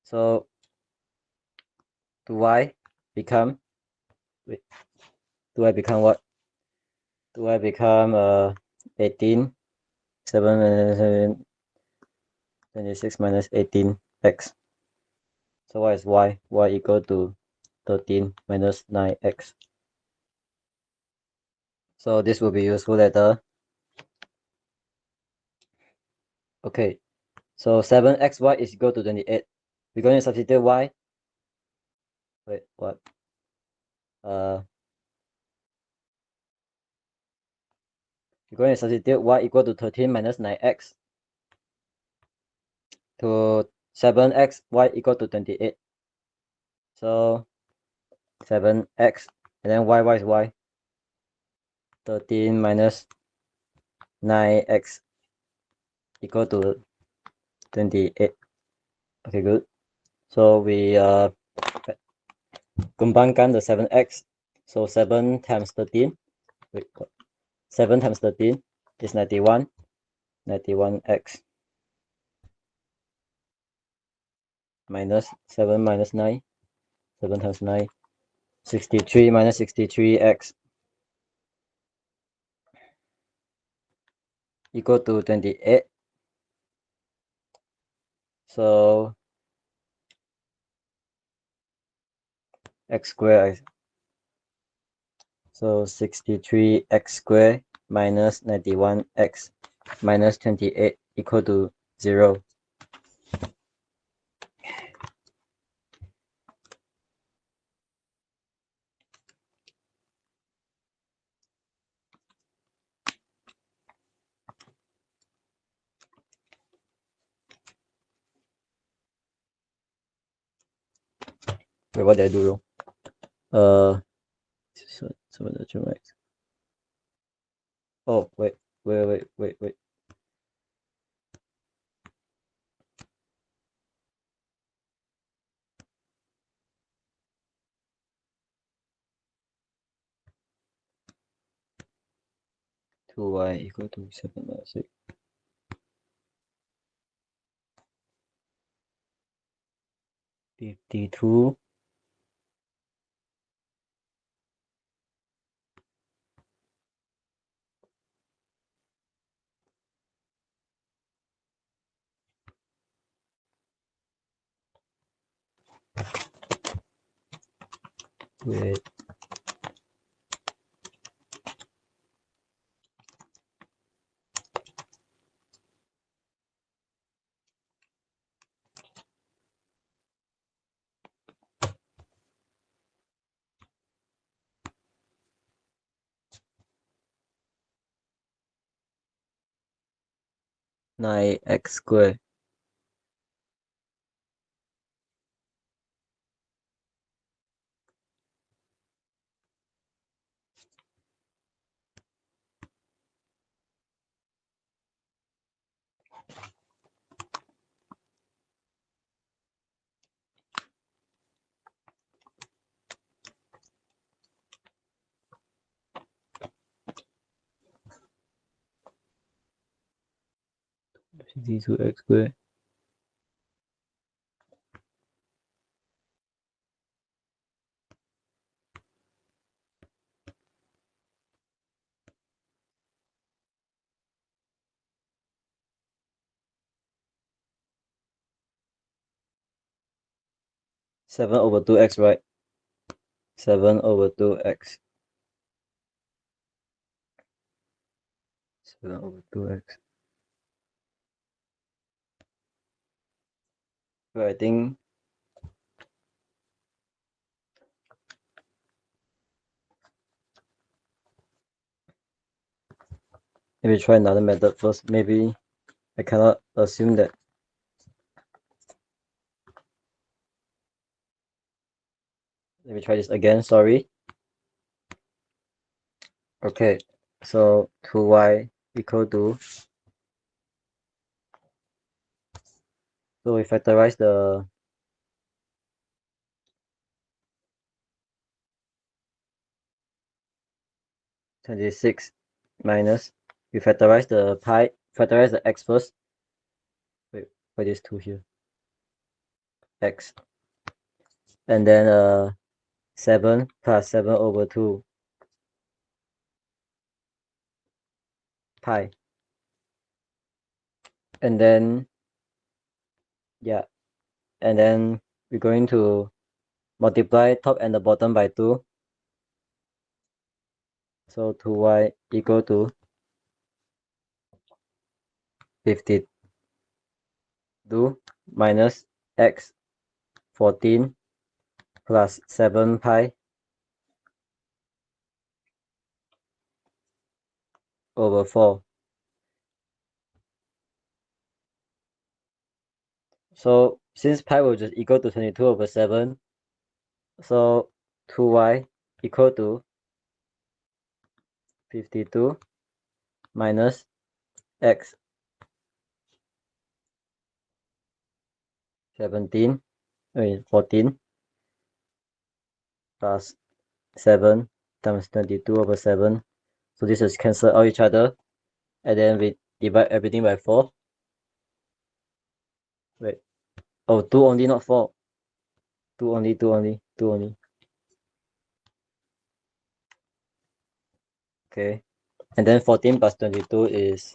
So 2y become, wait, 2y become what? 2y become 18, 7 minus 26 minus 18x. So what is y? Y equal to 13 minus 9x. So this will be useful later. Okay, so 7xy is equal to 28. We're going to substitute y. Wait, what? We're going to substitute y equal to 13 minus 9x to 7x, y equal to 28. So 7x, and then y is y. 13 minus 9x equal to 28. Okay, good. So we kembangkan the 7x. So 7 times 13. Wait, 7 times 13 is 91. 91x minus 7 minus 9. 7 times 9. 63 minus 63x equal to 28. So x squared. So 63x squared minus 91x minus 28 equal to 0. Wait, what did I do wrong? So the two x. Oh, wait. 2y equal to 7 minus 6. 52 with 9x squared. D2x squared. Seven over 2x, right? 7 over 2x. 7 over 2x. But I think maybe try another method first. Maybe I cannot assume that. Let me try this again, sorry. Okay, so 2y equal to, so we factorize the 26 minus, we factorize the factorize the x first. Wait, what is 2 here? X. And then 7 plus 7 over 2 pi. And then, yeah, and then we're going to multiply top and the bottom by 2. So 2y equal to 52 minus x 14 plus 7 pi over 4. So since pi will just equal to 22 over 7, so 2y equal to 52 minus x 14 plus 7 times 22 over 7. So this is cancel out each other, and then we divide everything by 4. Wait, oh, 2 only, not 4. 2 only. Okay, and then 14 plus 22 is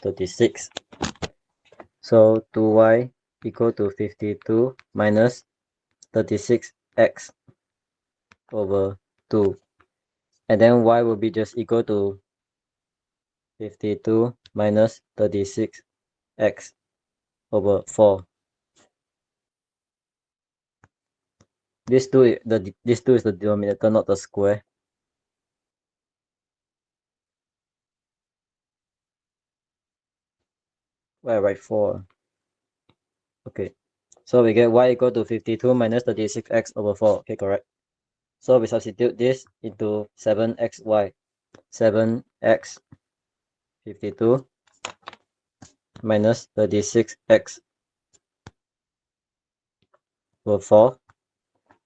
36. So 2y equal to 52 minus 36x over 2. And then y will be just equal to 52 minus 36x over 4. This 2 is the denominator, not the square. Why I write 4? Okay. So we get y equal to 52 minus 36x over 4. Okay, correct. So we substitute this into 7xy. 7x 52 minus 36x over 4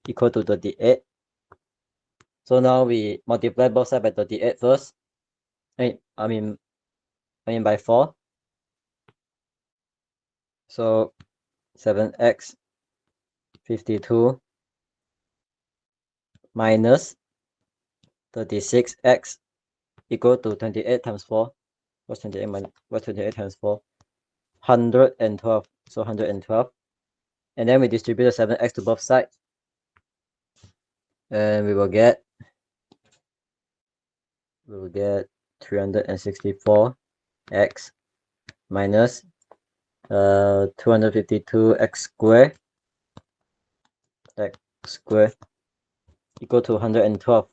equal to 38. So now we multiply both sides by 38 first. I mean by 4. So 7x 52 minus 36x equal to 28 times 4. What's 28 times 4? 112. So 112. And then we distribute the 7x to both sides. And we will get 364x minus 252x squared equal to 112.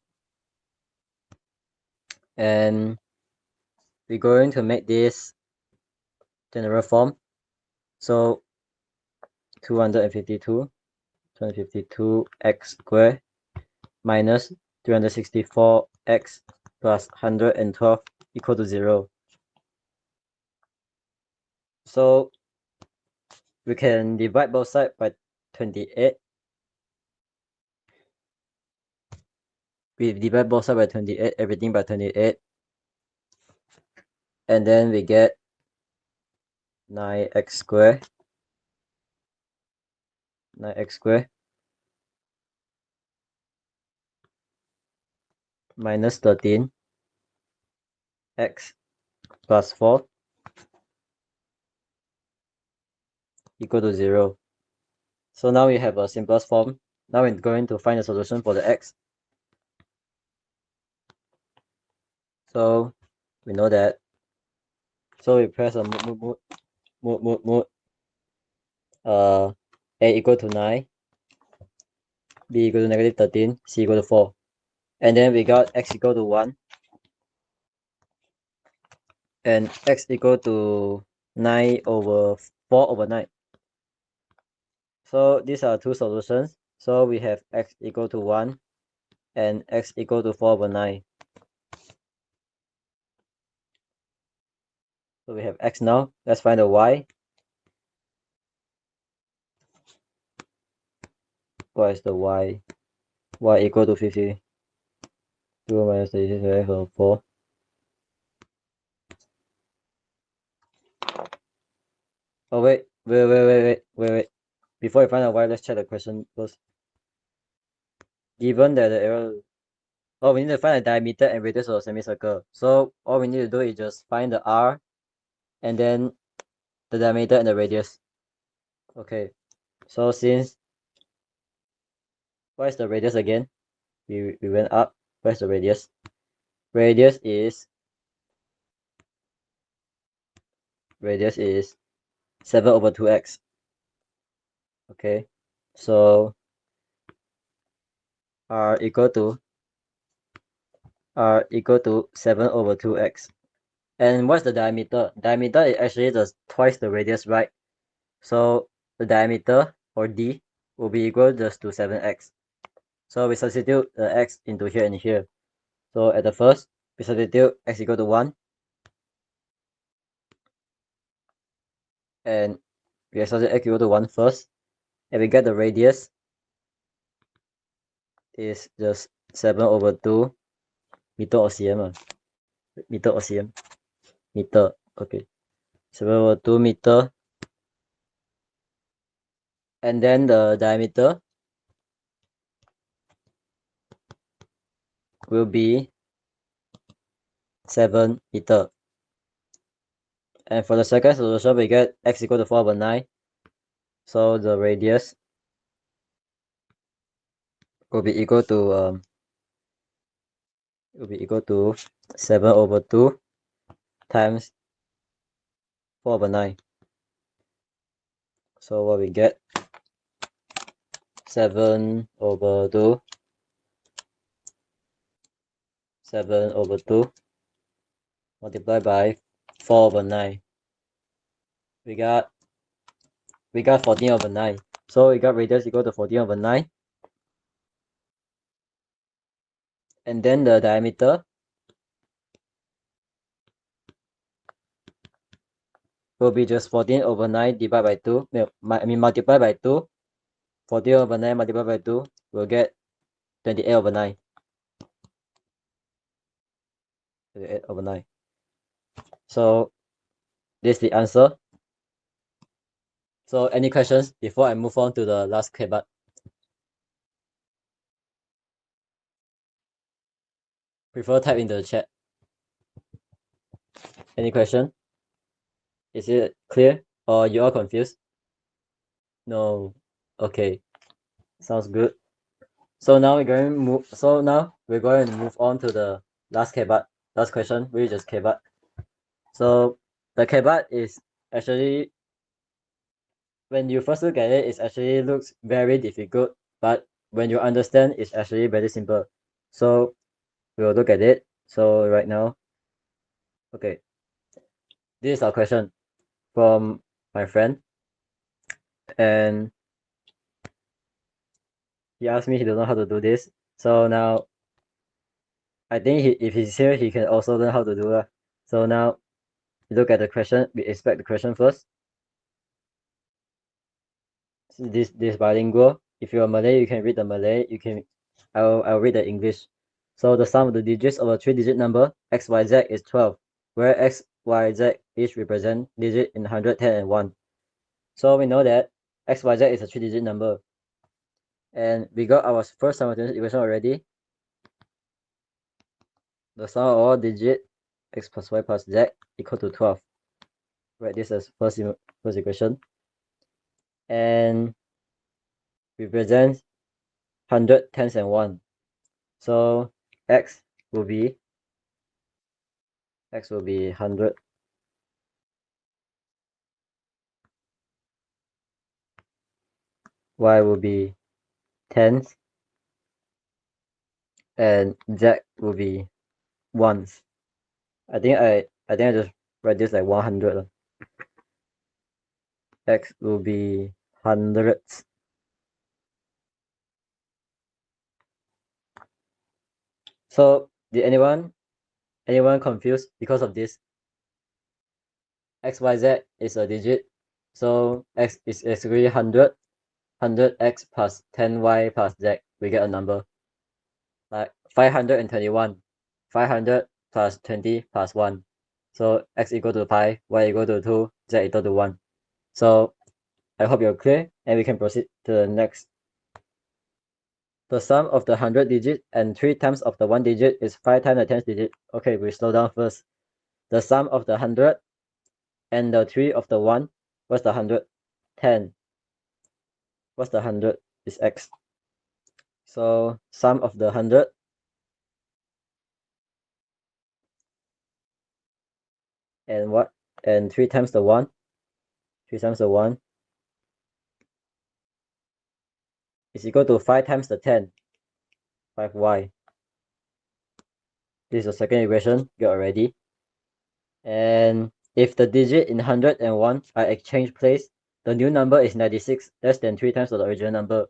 And we're going to make this general form. So 252x squared minus 364x plus 112 equal to 0. So we can divide both sides by 28. We divide both sides by 28, everything by 28. And then we get 9x squared. 9x squared minus 13x plus 4 equal to 0. So now we have a simplest form. Now we're going to find a solution for the x. So we know that. So we press a mode. A equal to 9, b equal to negative 13, c equal to 4. And then we got x equal to 1 and x equal to 9 over 4 over 9. So these are two solutions. So we have x equal to 1 and x equal to 4 over 9. So we have x now. Let's find the y. What is the y? Y equal to 52 minus 36 over 4. Oh wait. Before we find out y, let's check the question first. Given that the area, we need to find the diameter and radius of a semicircle. So all we need to do is just find the r and then the diameter and the radius. Okay. So since, what is the radius again? We went up. Where's the radius? Radius is 7 over 2x. Okay. So r equal to 7 over 2x. And what's the diameter? Diameter is actually just twice the radius, right? So the diameter, or d, will be equal just to 7x. So we substitute the x into here and here. So at the first, we substitute x equal to 1. And we substitute x equal to 1 first. And we get the radius is just 7 over 2 meter or cm. Meter or cm? Meter. Okay. 7 over 2 meter. And then the diameter will be 7 meter. And for the second solution, we get x equal to 4 over 9. So the radius will be equal to 7 over 2 times 4 over 9. So what we get, 7 over 2 multiplied by 4 over 9. We got 14 over 9. So we got radius equal to 14 over 9. And then the diameter will be just 14 over 9 divided by 2. Multiplied by 2. 14 over 9 multiplied by 2 will get 28 over 9. 28 over 9. So this is the answer. So any questions before I move on to the last KBAT? Prefer type in the chat. Any question? Is it clear or you are confused? No. Okay. Sounds good. So now we're going to move on to the last KBAT. Last question, which is KBAT. So the KBAT is actually, when you first look at it, it actually looks very difficult, but when you understand, it's actually very simple. So we'll look at it. So right now, okay, this is our question from my friend, and he asked me he don't know how to do this. So now, I think if he's here, he can also learn how to do that. So now, look at the question. We expect the question first. So this bilingual. If you're Malay, you can read the Malay. I'll read the English. So the sum of the digits of a 3-digit number x, y, z is 12, where x, y, z each represent digit in 100, 10, and 1. So we know that x, y, z is a 3-digit number. And we got our first simultaneous equation already. The sum of all digits x plus y plus z equal to 12. Right, this is first equation. And represents 100, 10s, and 1. So x will be 100. Y will be 10s. And z will be 1s. I think I just write this like 100. X will be hundreds. So did anyone confused because of this? X, Y, Z is a digit. So x is basically 100. 100x plus 10y plus z, we get a number. Like 521. 500 plus 20 plus 1. So x equal to pi, y equal to 2, z equal to 1. So I hope you're clear, and we can proceed to the next. The sum of the 100 digit and 3 times of the 1 digit is 5 times the 10th digit. Okay, we slow down first. The sum of the 100 and the 3 of the 1, what's the 100? 10. What's the 100? Is x. So sum of the 100 and what? And 3 times the 1. 3 times the 1 is equal to 5 times the 10. 5y. This is the second equation, get already. And if the digit in 100 and 1 are exchange place, the new number is 96, less than 3 times of the original number.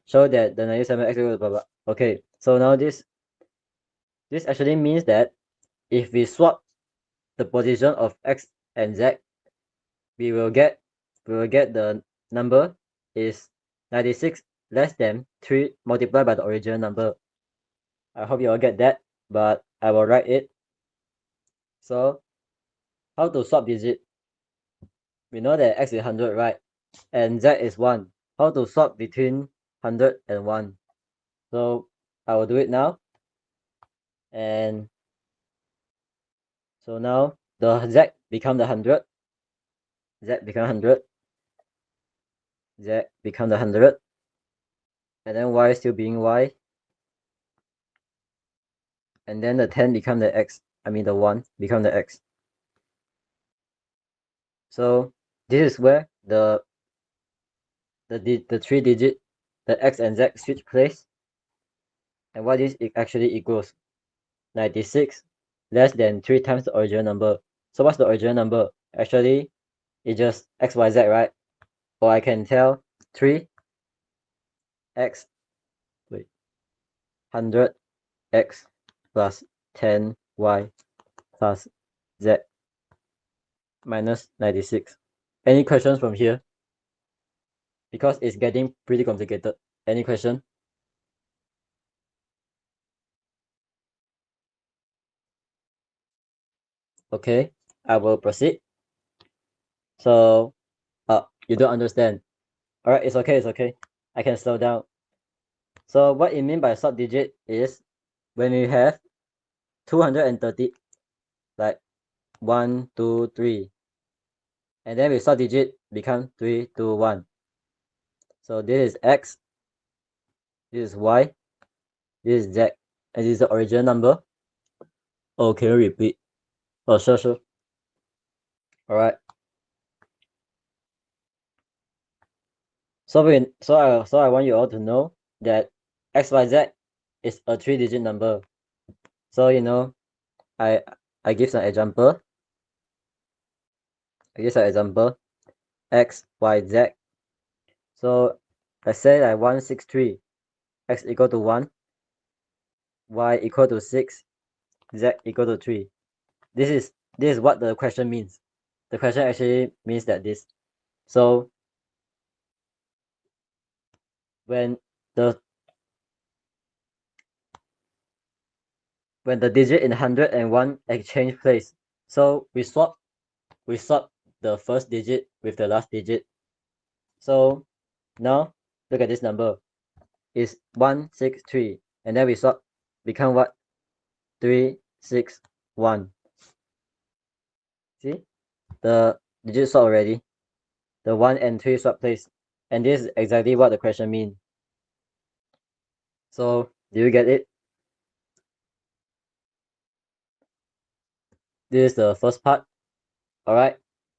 Show that the 97x equal to blah blah. Okay, so now this actually means that if we swap the position of x and z, we will get the number is 96 less than 3 multiplied by the original number. I hope you all get that, but I will write it. So how to swap digit? We know that x is 100, right? And z is 1. How to swap between 100 and 1? So I will do it now. And so now the z become the 100. Z become 100. Z become the 100. And then y still being y. And then the 10 become the x. I mean the 1 become the x. So this is where the 3 digit, the x and z switch place. And what this actually equals? 96 less than 3 times the original number. So what's the original number? Actually, it's just x, y, z, right? Or I can tell 3 x, wait, 100x plus 10y plus z minus 96. Any questions from here? Because it's getting pretty complicated. Any question? Okay, I will proceed. So, you don't understand. Alright, it's okay. I can slow down. So what it means by sub digit is when we have 230, like 1, 2, 3, and then we sub digit become 3, 2, 1. So this is x, this is y, this is z, and this is the original number. Oh, can you repeat? Oh, sure. Alright. So I want you all to know that xyz is a 3-digit number. So I give an example. X, Y, Z. So let's say like 163, x equal to 1, y equal to 6, z equal to 3. This is what the question means. The question actually means that this. So when the digit in 101 exchange place, so we swap the first digit with the last digit. So now look at this number. It's 163, and then we swap become what? 361. See, the digit swap already. The 1 and 3 swap place, and this is exactly what the question means. So do you get it? This is the first part. Alright,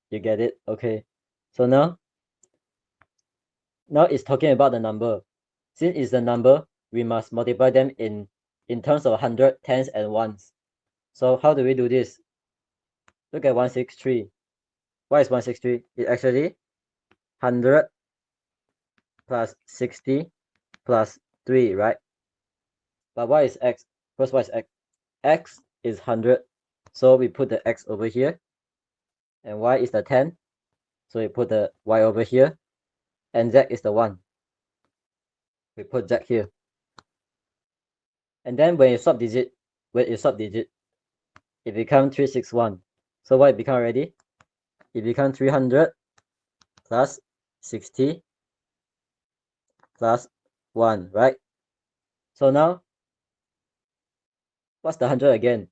you get it? Okay. So now it's talking about the number. Since it's the number, we must multiply them in terms of 100, tens, and ones. So how do we do this? Look at 163. What is 163? It's actually 100 plus 60 plus 3, right? But what is x? First, what is x? X is 100. So we put the x over here. And y is the 10. So we put the y over here. And z is the 1. We put z here. And then when you swap digit, it becomes 361. So what it become already? It becomes 300 plus 60 plus 1, right? So now, what's the 100 again?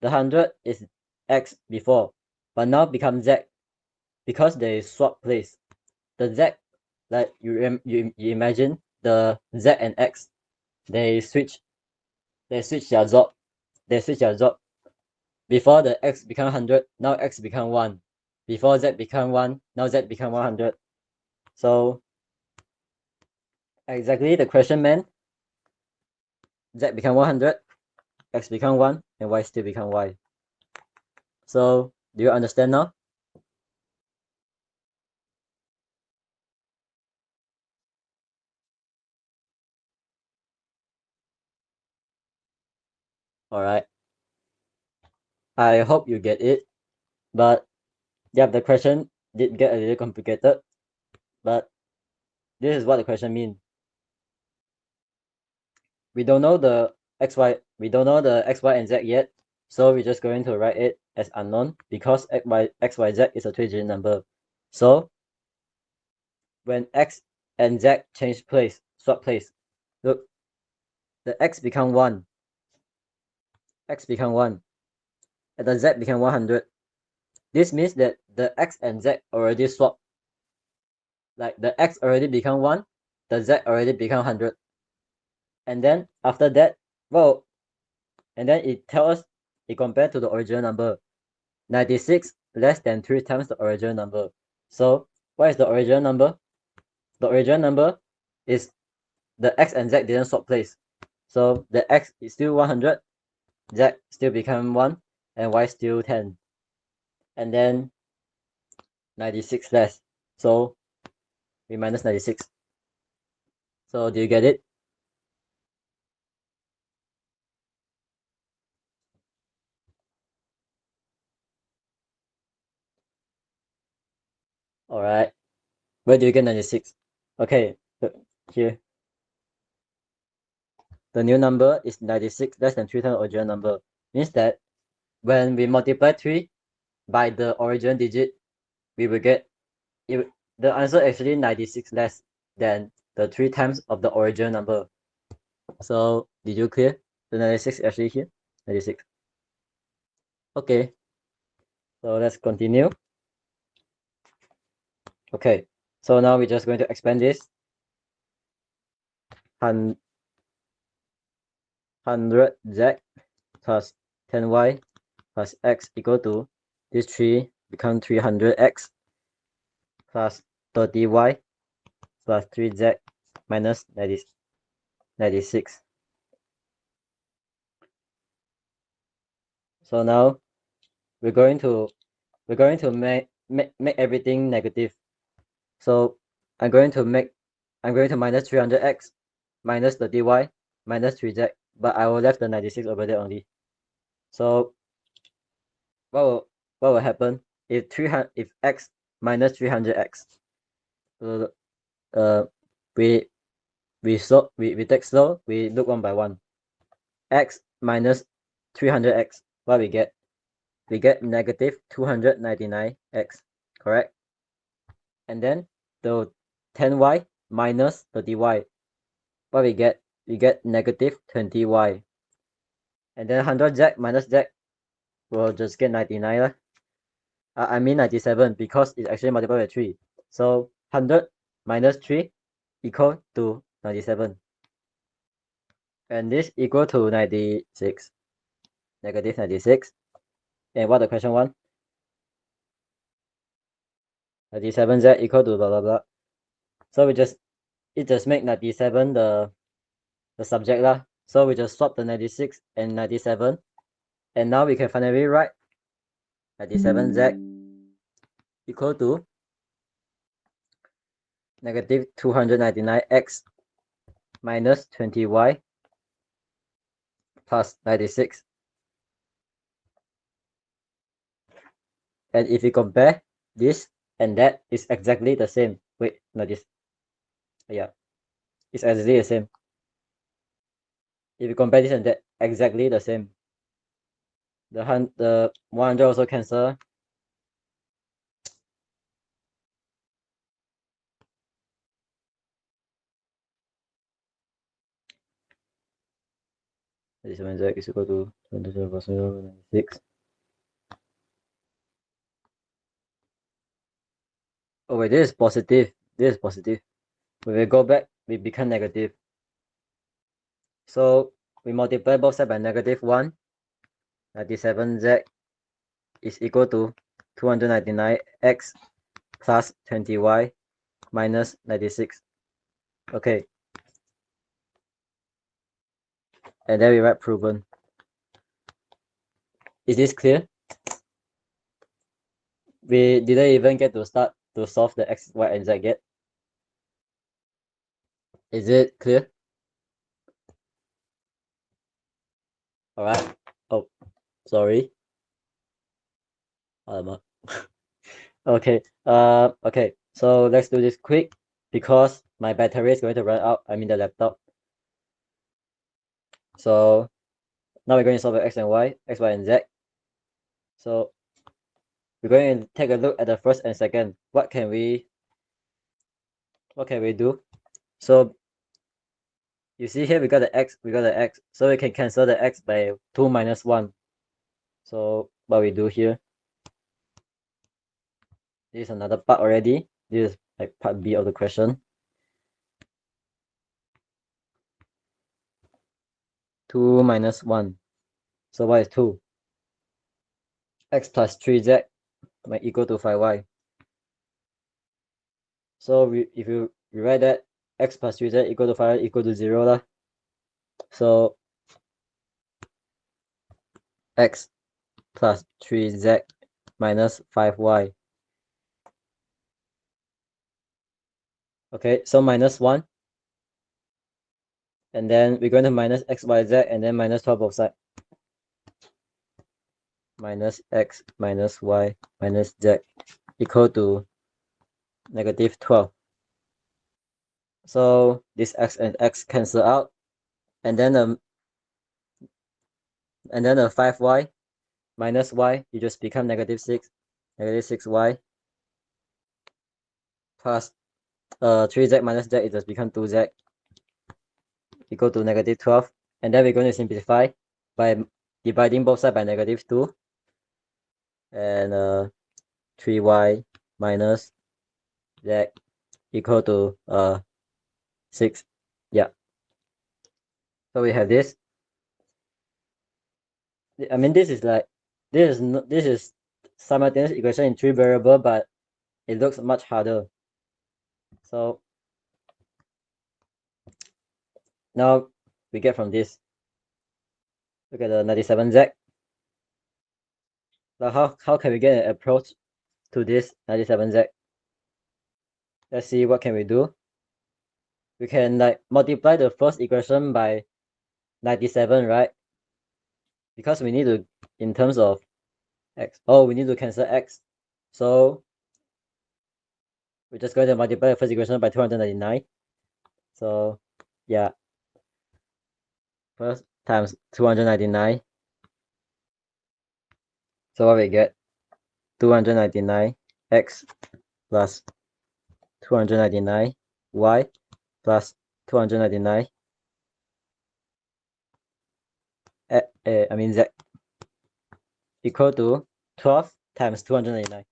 The 100 is x before, but now becomes z because they swap place. The z, like you imagine the z and x, they switch their job. Before the x become 100, now x become 1. Before z become 1, now z become 100. So exactly the question meant z become 100, x become 1, and y still become y. So do you understand now? Alright. I hope you get it. But yeah, the question did get a little complicated. But this is what the question means. We don't know the x, y and z yet. So we're just going to write it as unknown because x, y, z is a 3-digit number. So when x and z swap place, look, the x become 1, and the z become 100. This means that the x and z already swap. Like the x already become 1, the z already become 100. And then after that, well, and then it tells us, it compared to the original number. 96 less than 3 times the original number. So what is the original number? The original number is the x and z didn't swap place. So the x is still 100, z still become 1, and y still 10. And then 96 less. So we minus 96. So do you get it? All right. Where do you get 96? Okay, here. The new number is 96 less than 3 times the original number. Means that when we multiply 3 by the original digit, we will get the answer actually 96 less than the 3 times of the original number. So did you clear? The 96 actually here? 96. Okay. So let's continue. Okay. So now we're just going to expand this. 100z plus 10y plus x equal to this 3 become 300x plus 30y plus 3z minus 96. So now we're going to make everything negative. So I'm going to minus 300x minus 30y minus 3z, but I will left the 96 over there only. So what will happen if x minus 300x? So we take slow, we look one by one. X minus 300x, what we get? We get negative 299x, correct? And then the 10y minus 30y, what we get? We get negative 20y. And then 100z minus z, we'll just get 99. I mean 97 because it's actually multiplied by 3. So 100 minus 3 equal to 97. And this equal to 96. Negative 96. And what the question one? 97z equal to blah blah blah. So it just make 97 the subject lah. So we just swap the 96 and 97. And now we can finally write 97z equal to negative 299x minus 20y plus 96. And if we compare this and that, is exactly the same. Wait, not this. Yeah, it's exactly the same. If you compare this and that, exactly the same. The 100 also cancel. This one z is equal to 96. Oh wait, this is positive. This is positive. When we go back, we become negative. So we multiply both sides by negative 1. 97z is equal to 299x plus 20y minus 96. Okay. And then we write proven. Is this clear? We didn't even get to start to solve the x, y, and z yet. Is it clear? Alright. Oh, sorry. Okay. Okay. So let's do this quick because my battery is going to run out. I mean the laptop. So now we're going to solve the x and y, x, y, and z. So we're going to take a look at the first and second. What can we do? So you see here we got the x, so we can cancel the x by 2 minus 1. So what we do here, this is another part already. This is like part B of the question. 2 minus 1. So what is 2? X plus 3z might equal to 5y. So if you rewrite that, x plus 3z equal to 5 equal to 0 lah. So x plus 3z minus 5y. Okay, so minus 1 And then we're going to minus x, y, z, and then minus 12 both sides. Minus x minus y minus z equal to negative 12. So this x and x cancel out, and then the 5y minus y, you just become negative 6. Negative 6y plus 3z minus z, it just become 2z equal to negative 12. And then we're going to simplify by dividing both sides by negative 2. And 3y minus z equal to 6. Yeah. So we have this. I mean, this is simultaneous equation in 3 variable, but it looks much harder. So now we get from this. Look at the 97z. Now how can we get an approach to this 97z? Let's see, what can we do? We can like multiply the first equation by 97, right? Because we need to, in terms of x, we need to cancel x. So we're just going to multiply the first equation by 299. So yeah, first times 299. So what we get? 299 x plus 299 y plus 299 z equal to 12 times 299.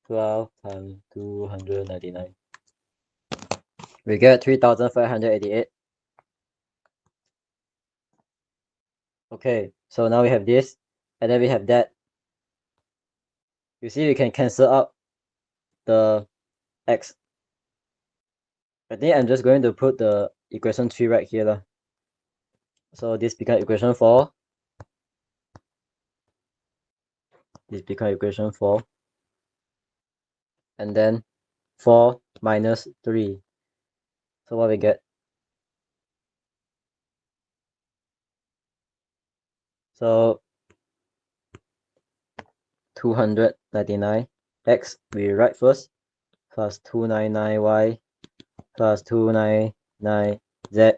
12 times 299. We get 3,588. Okay, so now we have this, and then we have that. You see, we can cancel out the x. I think I'm just going to put the equation 3 right here lah. So this becomes equation 4. This becomes equation 4. And then 4 minus 3. So what we get? So 299 x we write first, plus 299y plus 299 z,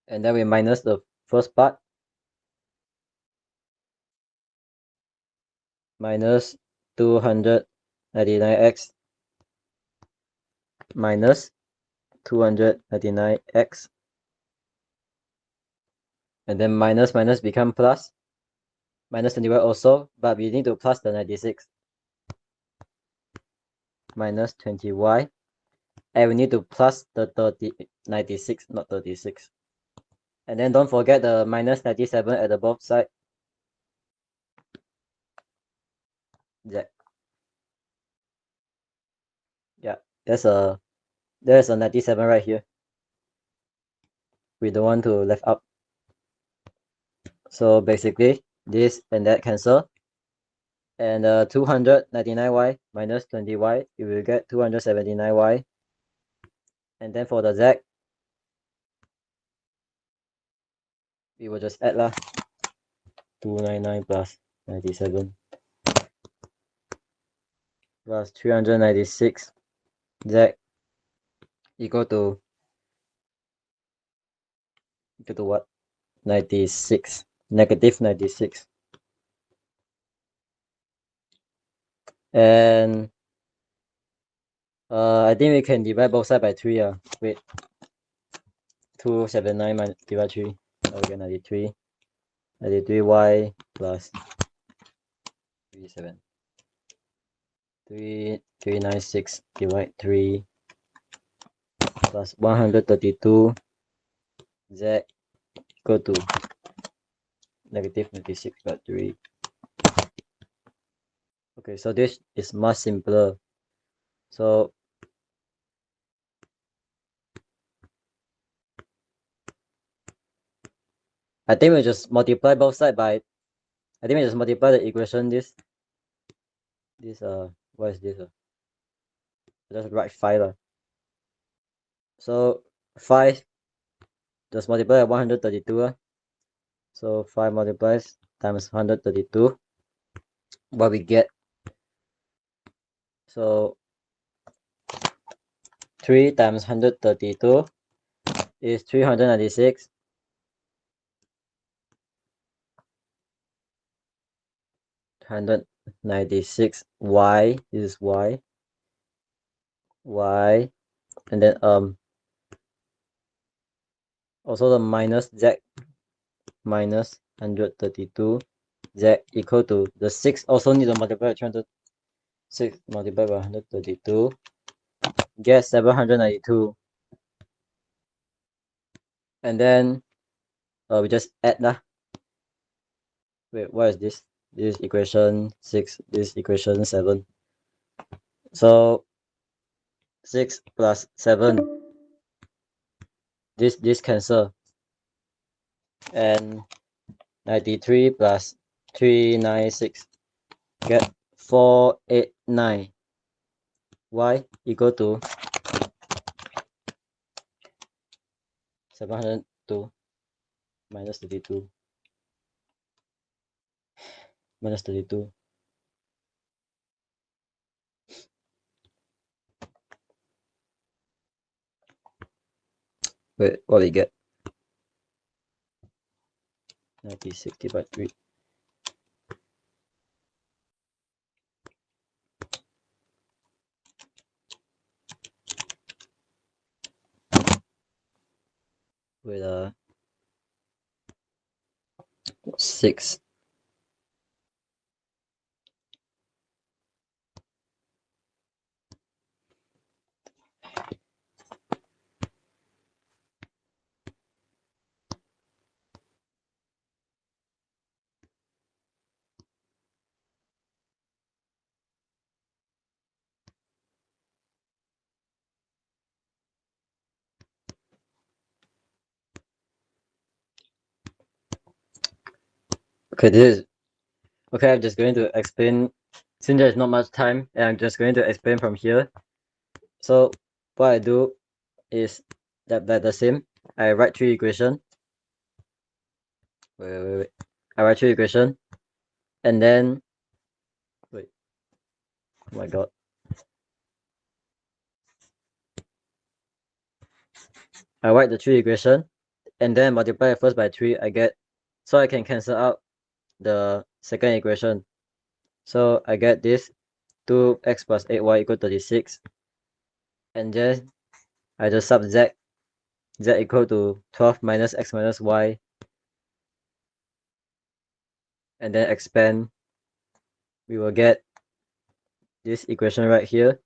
and then we minus the first part, minus 299x minus 299x, and then minus become plus, minus 20y also, but we need to plus the 96, minus 20y, and we need to plus the 96, not 36. And then don't forget the minus 97 at the both side. Z. Yeah, there's a 97 right here. We don't want to left out. So basically, this and that cancel. And 299y minus 20y, you will get 279y. And then for the z, we will just add lah. 299 plus 97 plus 396 z equal to what? 96. Negative 96. And I think we can divide both sides by 3. Wait. 279 divided 3. Okay, 93. 93y plus 37. 396 divide 3 plus 132 z equal to negative 96 by 3. Okay, so this is much simpler. So I think we just multiply both sides by, I think we just multiply the equation this what is this? Just write 5 lah. So 5 just multiply by 132. So 5 multiplies times 132. What we get? So 3 times 132 is 396. 196 y, this is y, and then also the minus z, minus 132 z equal to the 6 also need to multiply by 306 multiplied by 132, get 792, and then we just add lah. Wait, what is this? This is equation 6, this is equation 7. So 6 plus 7, this cancel, and 93 plus 396 get 489. Y equal to 702 minus 32 minus 32. Wait, what we get? 96 divided by 3. Wait, 6. Okay, this is okay. I'm just going to explain since there's not much time, and I'm just going to explain from here. So what I do is that the same. I write 3 equation. Wait. I write 3 equation, and then wait. Oh my god. I write the 3 equation, and then multiply first by 3. I get, so I can cancel out the second equation. So I get this 2x plus 8y equal 36, and then I just sub z equal to 12 minus x minus y, and then expand. We will get this equation right here,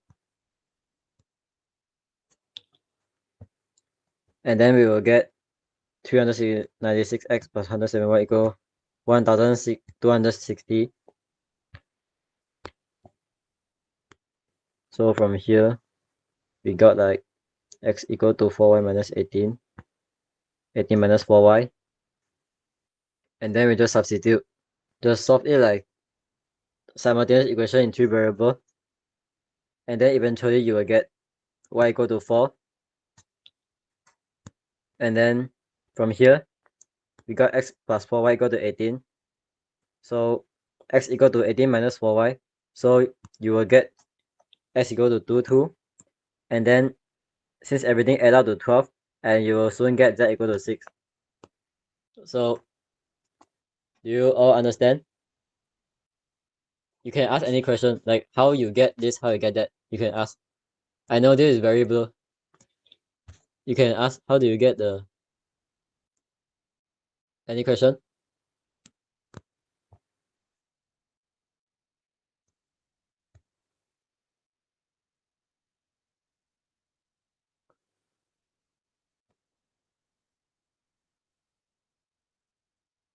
and then we will get 396x plus 107y equal 1260. So from here we got like x equal to 4y minus 18 minus 4y, and then we just substitute, just solve it like simultaneous equation in 3 variable, and then eventually you will get y equal to 4, and then from here we got x plus 4y equal to 18. So x equal to 18 minus 4y, so you will get x equal to 2, and then since everything add up to 12, and you will soon get z equal to 6. So do you all understand? You can ask any question, like how you get this, how you get that, you can ask. I know this is very blue. You can ask, how do you get the, any question?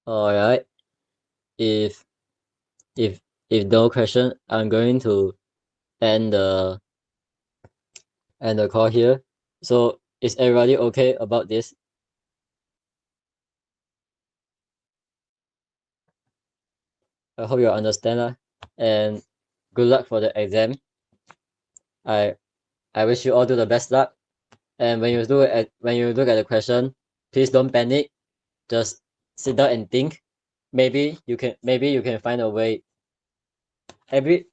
Alright, if no question, I'm going to end the call here. So is everybody okay about this? I hope you understand, and good luck for the exam. I wish you all do the best luck, And when you look at the question, please don't panic. Just sit down and think. Maybe you can find a way. Every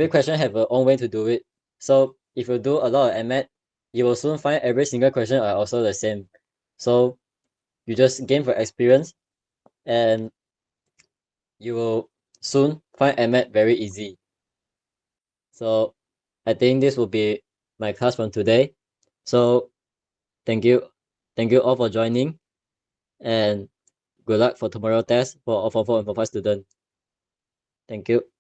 question have a own way to do it. So if you do a lot of MAT, you will soon find every single question are also the same. So you just gain for experience, and you will soon find MAT very easy. So I think this will be my class from today. So thank you. Thank you all for joining, and good luck for tomorrow test for all 4 and 4 5 students. Thank you.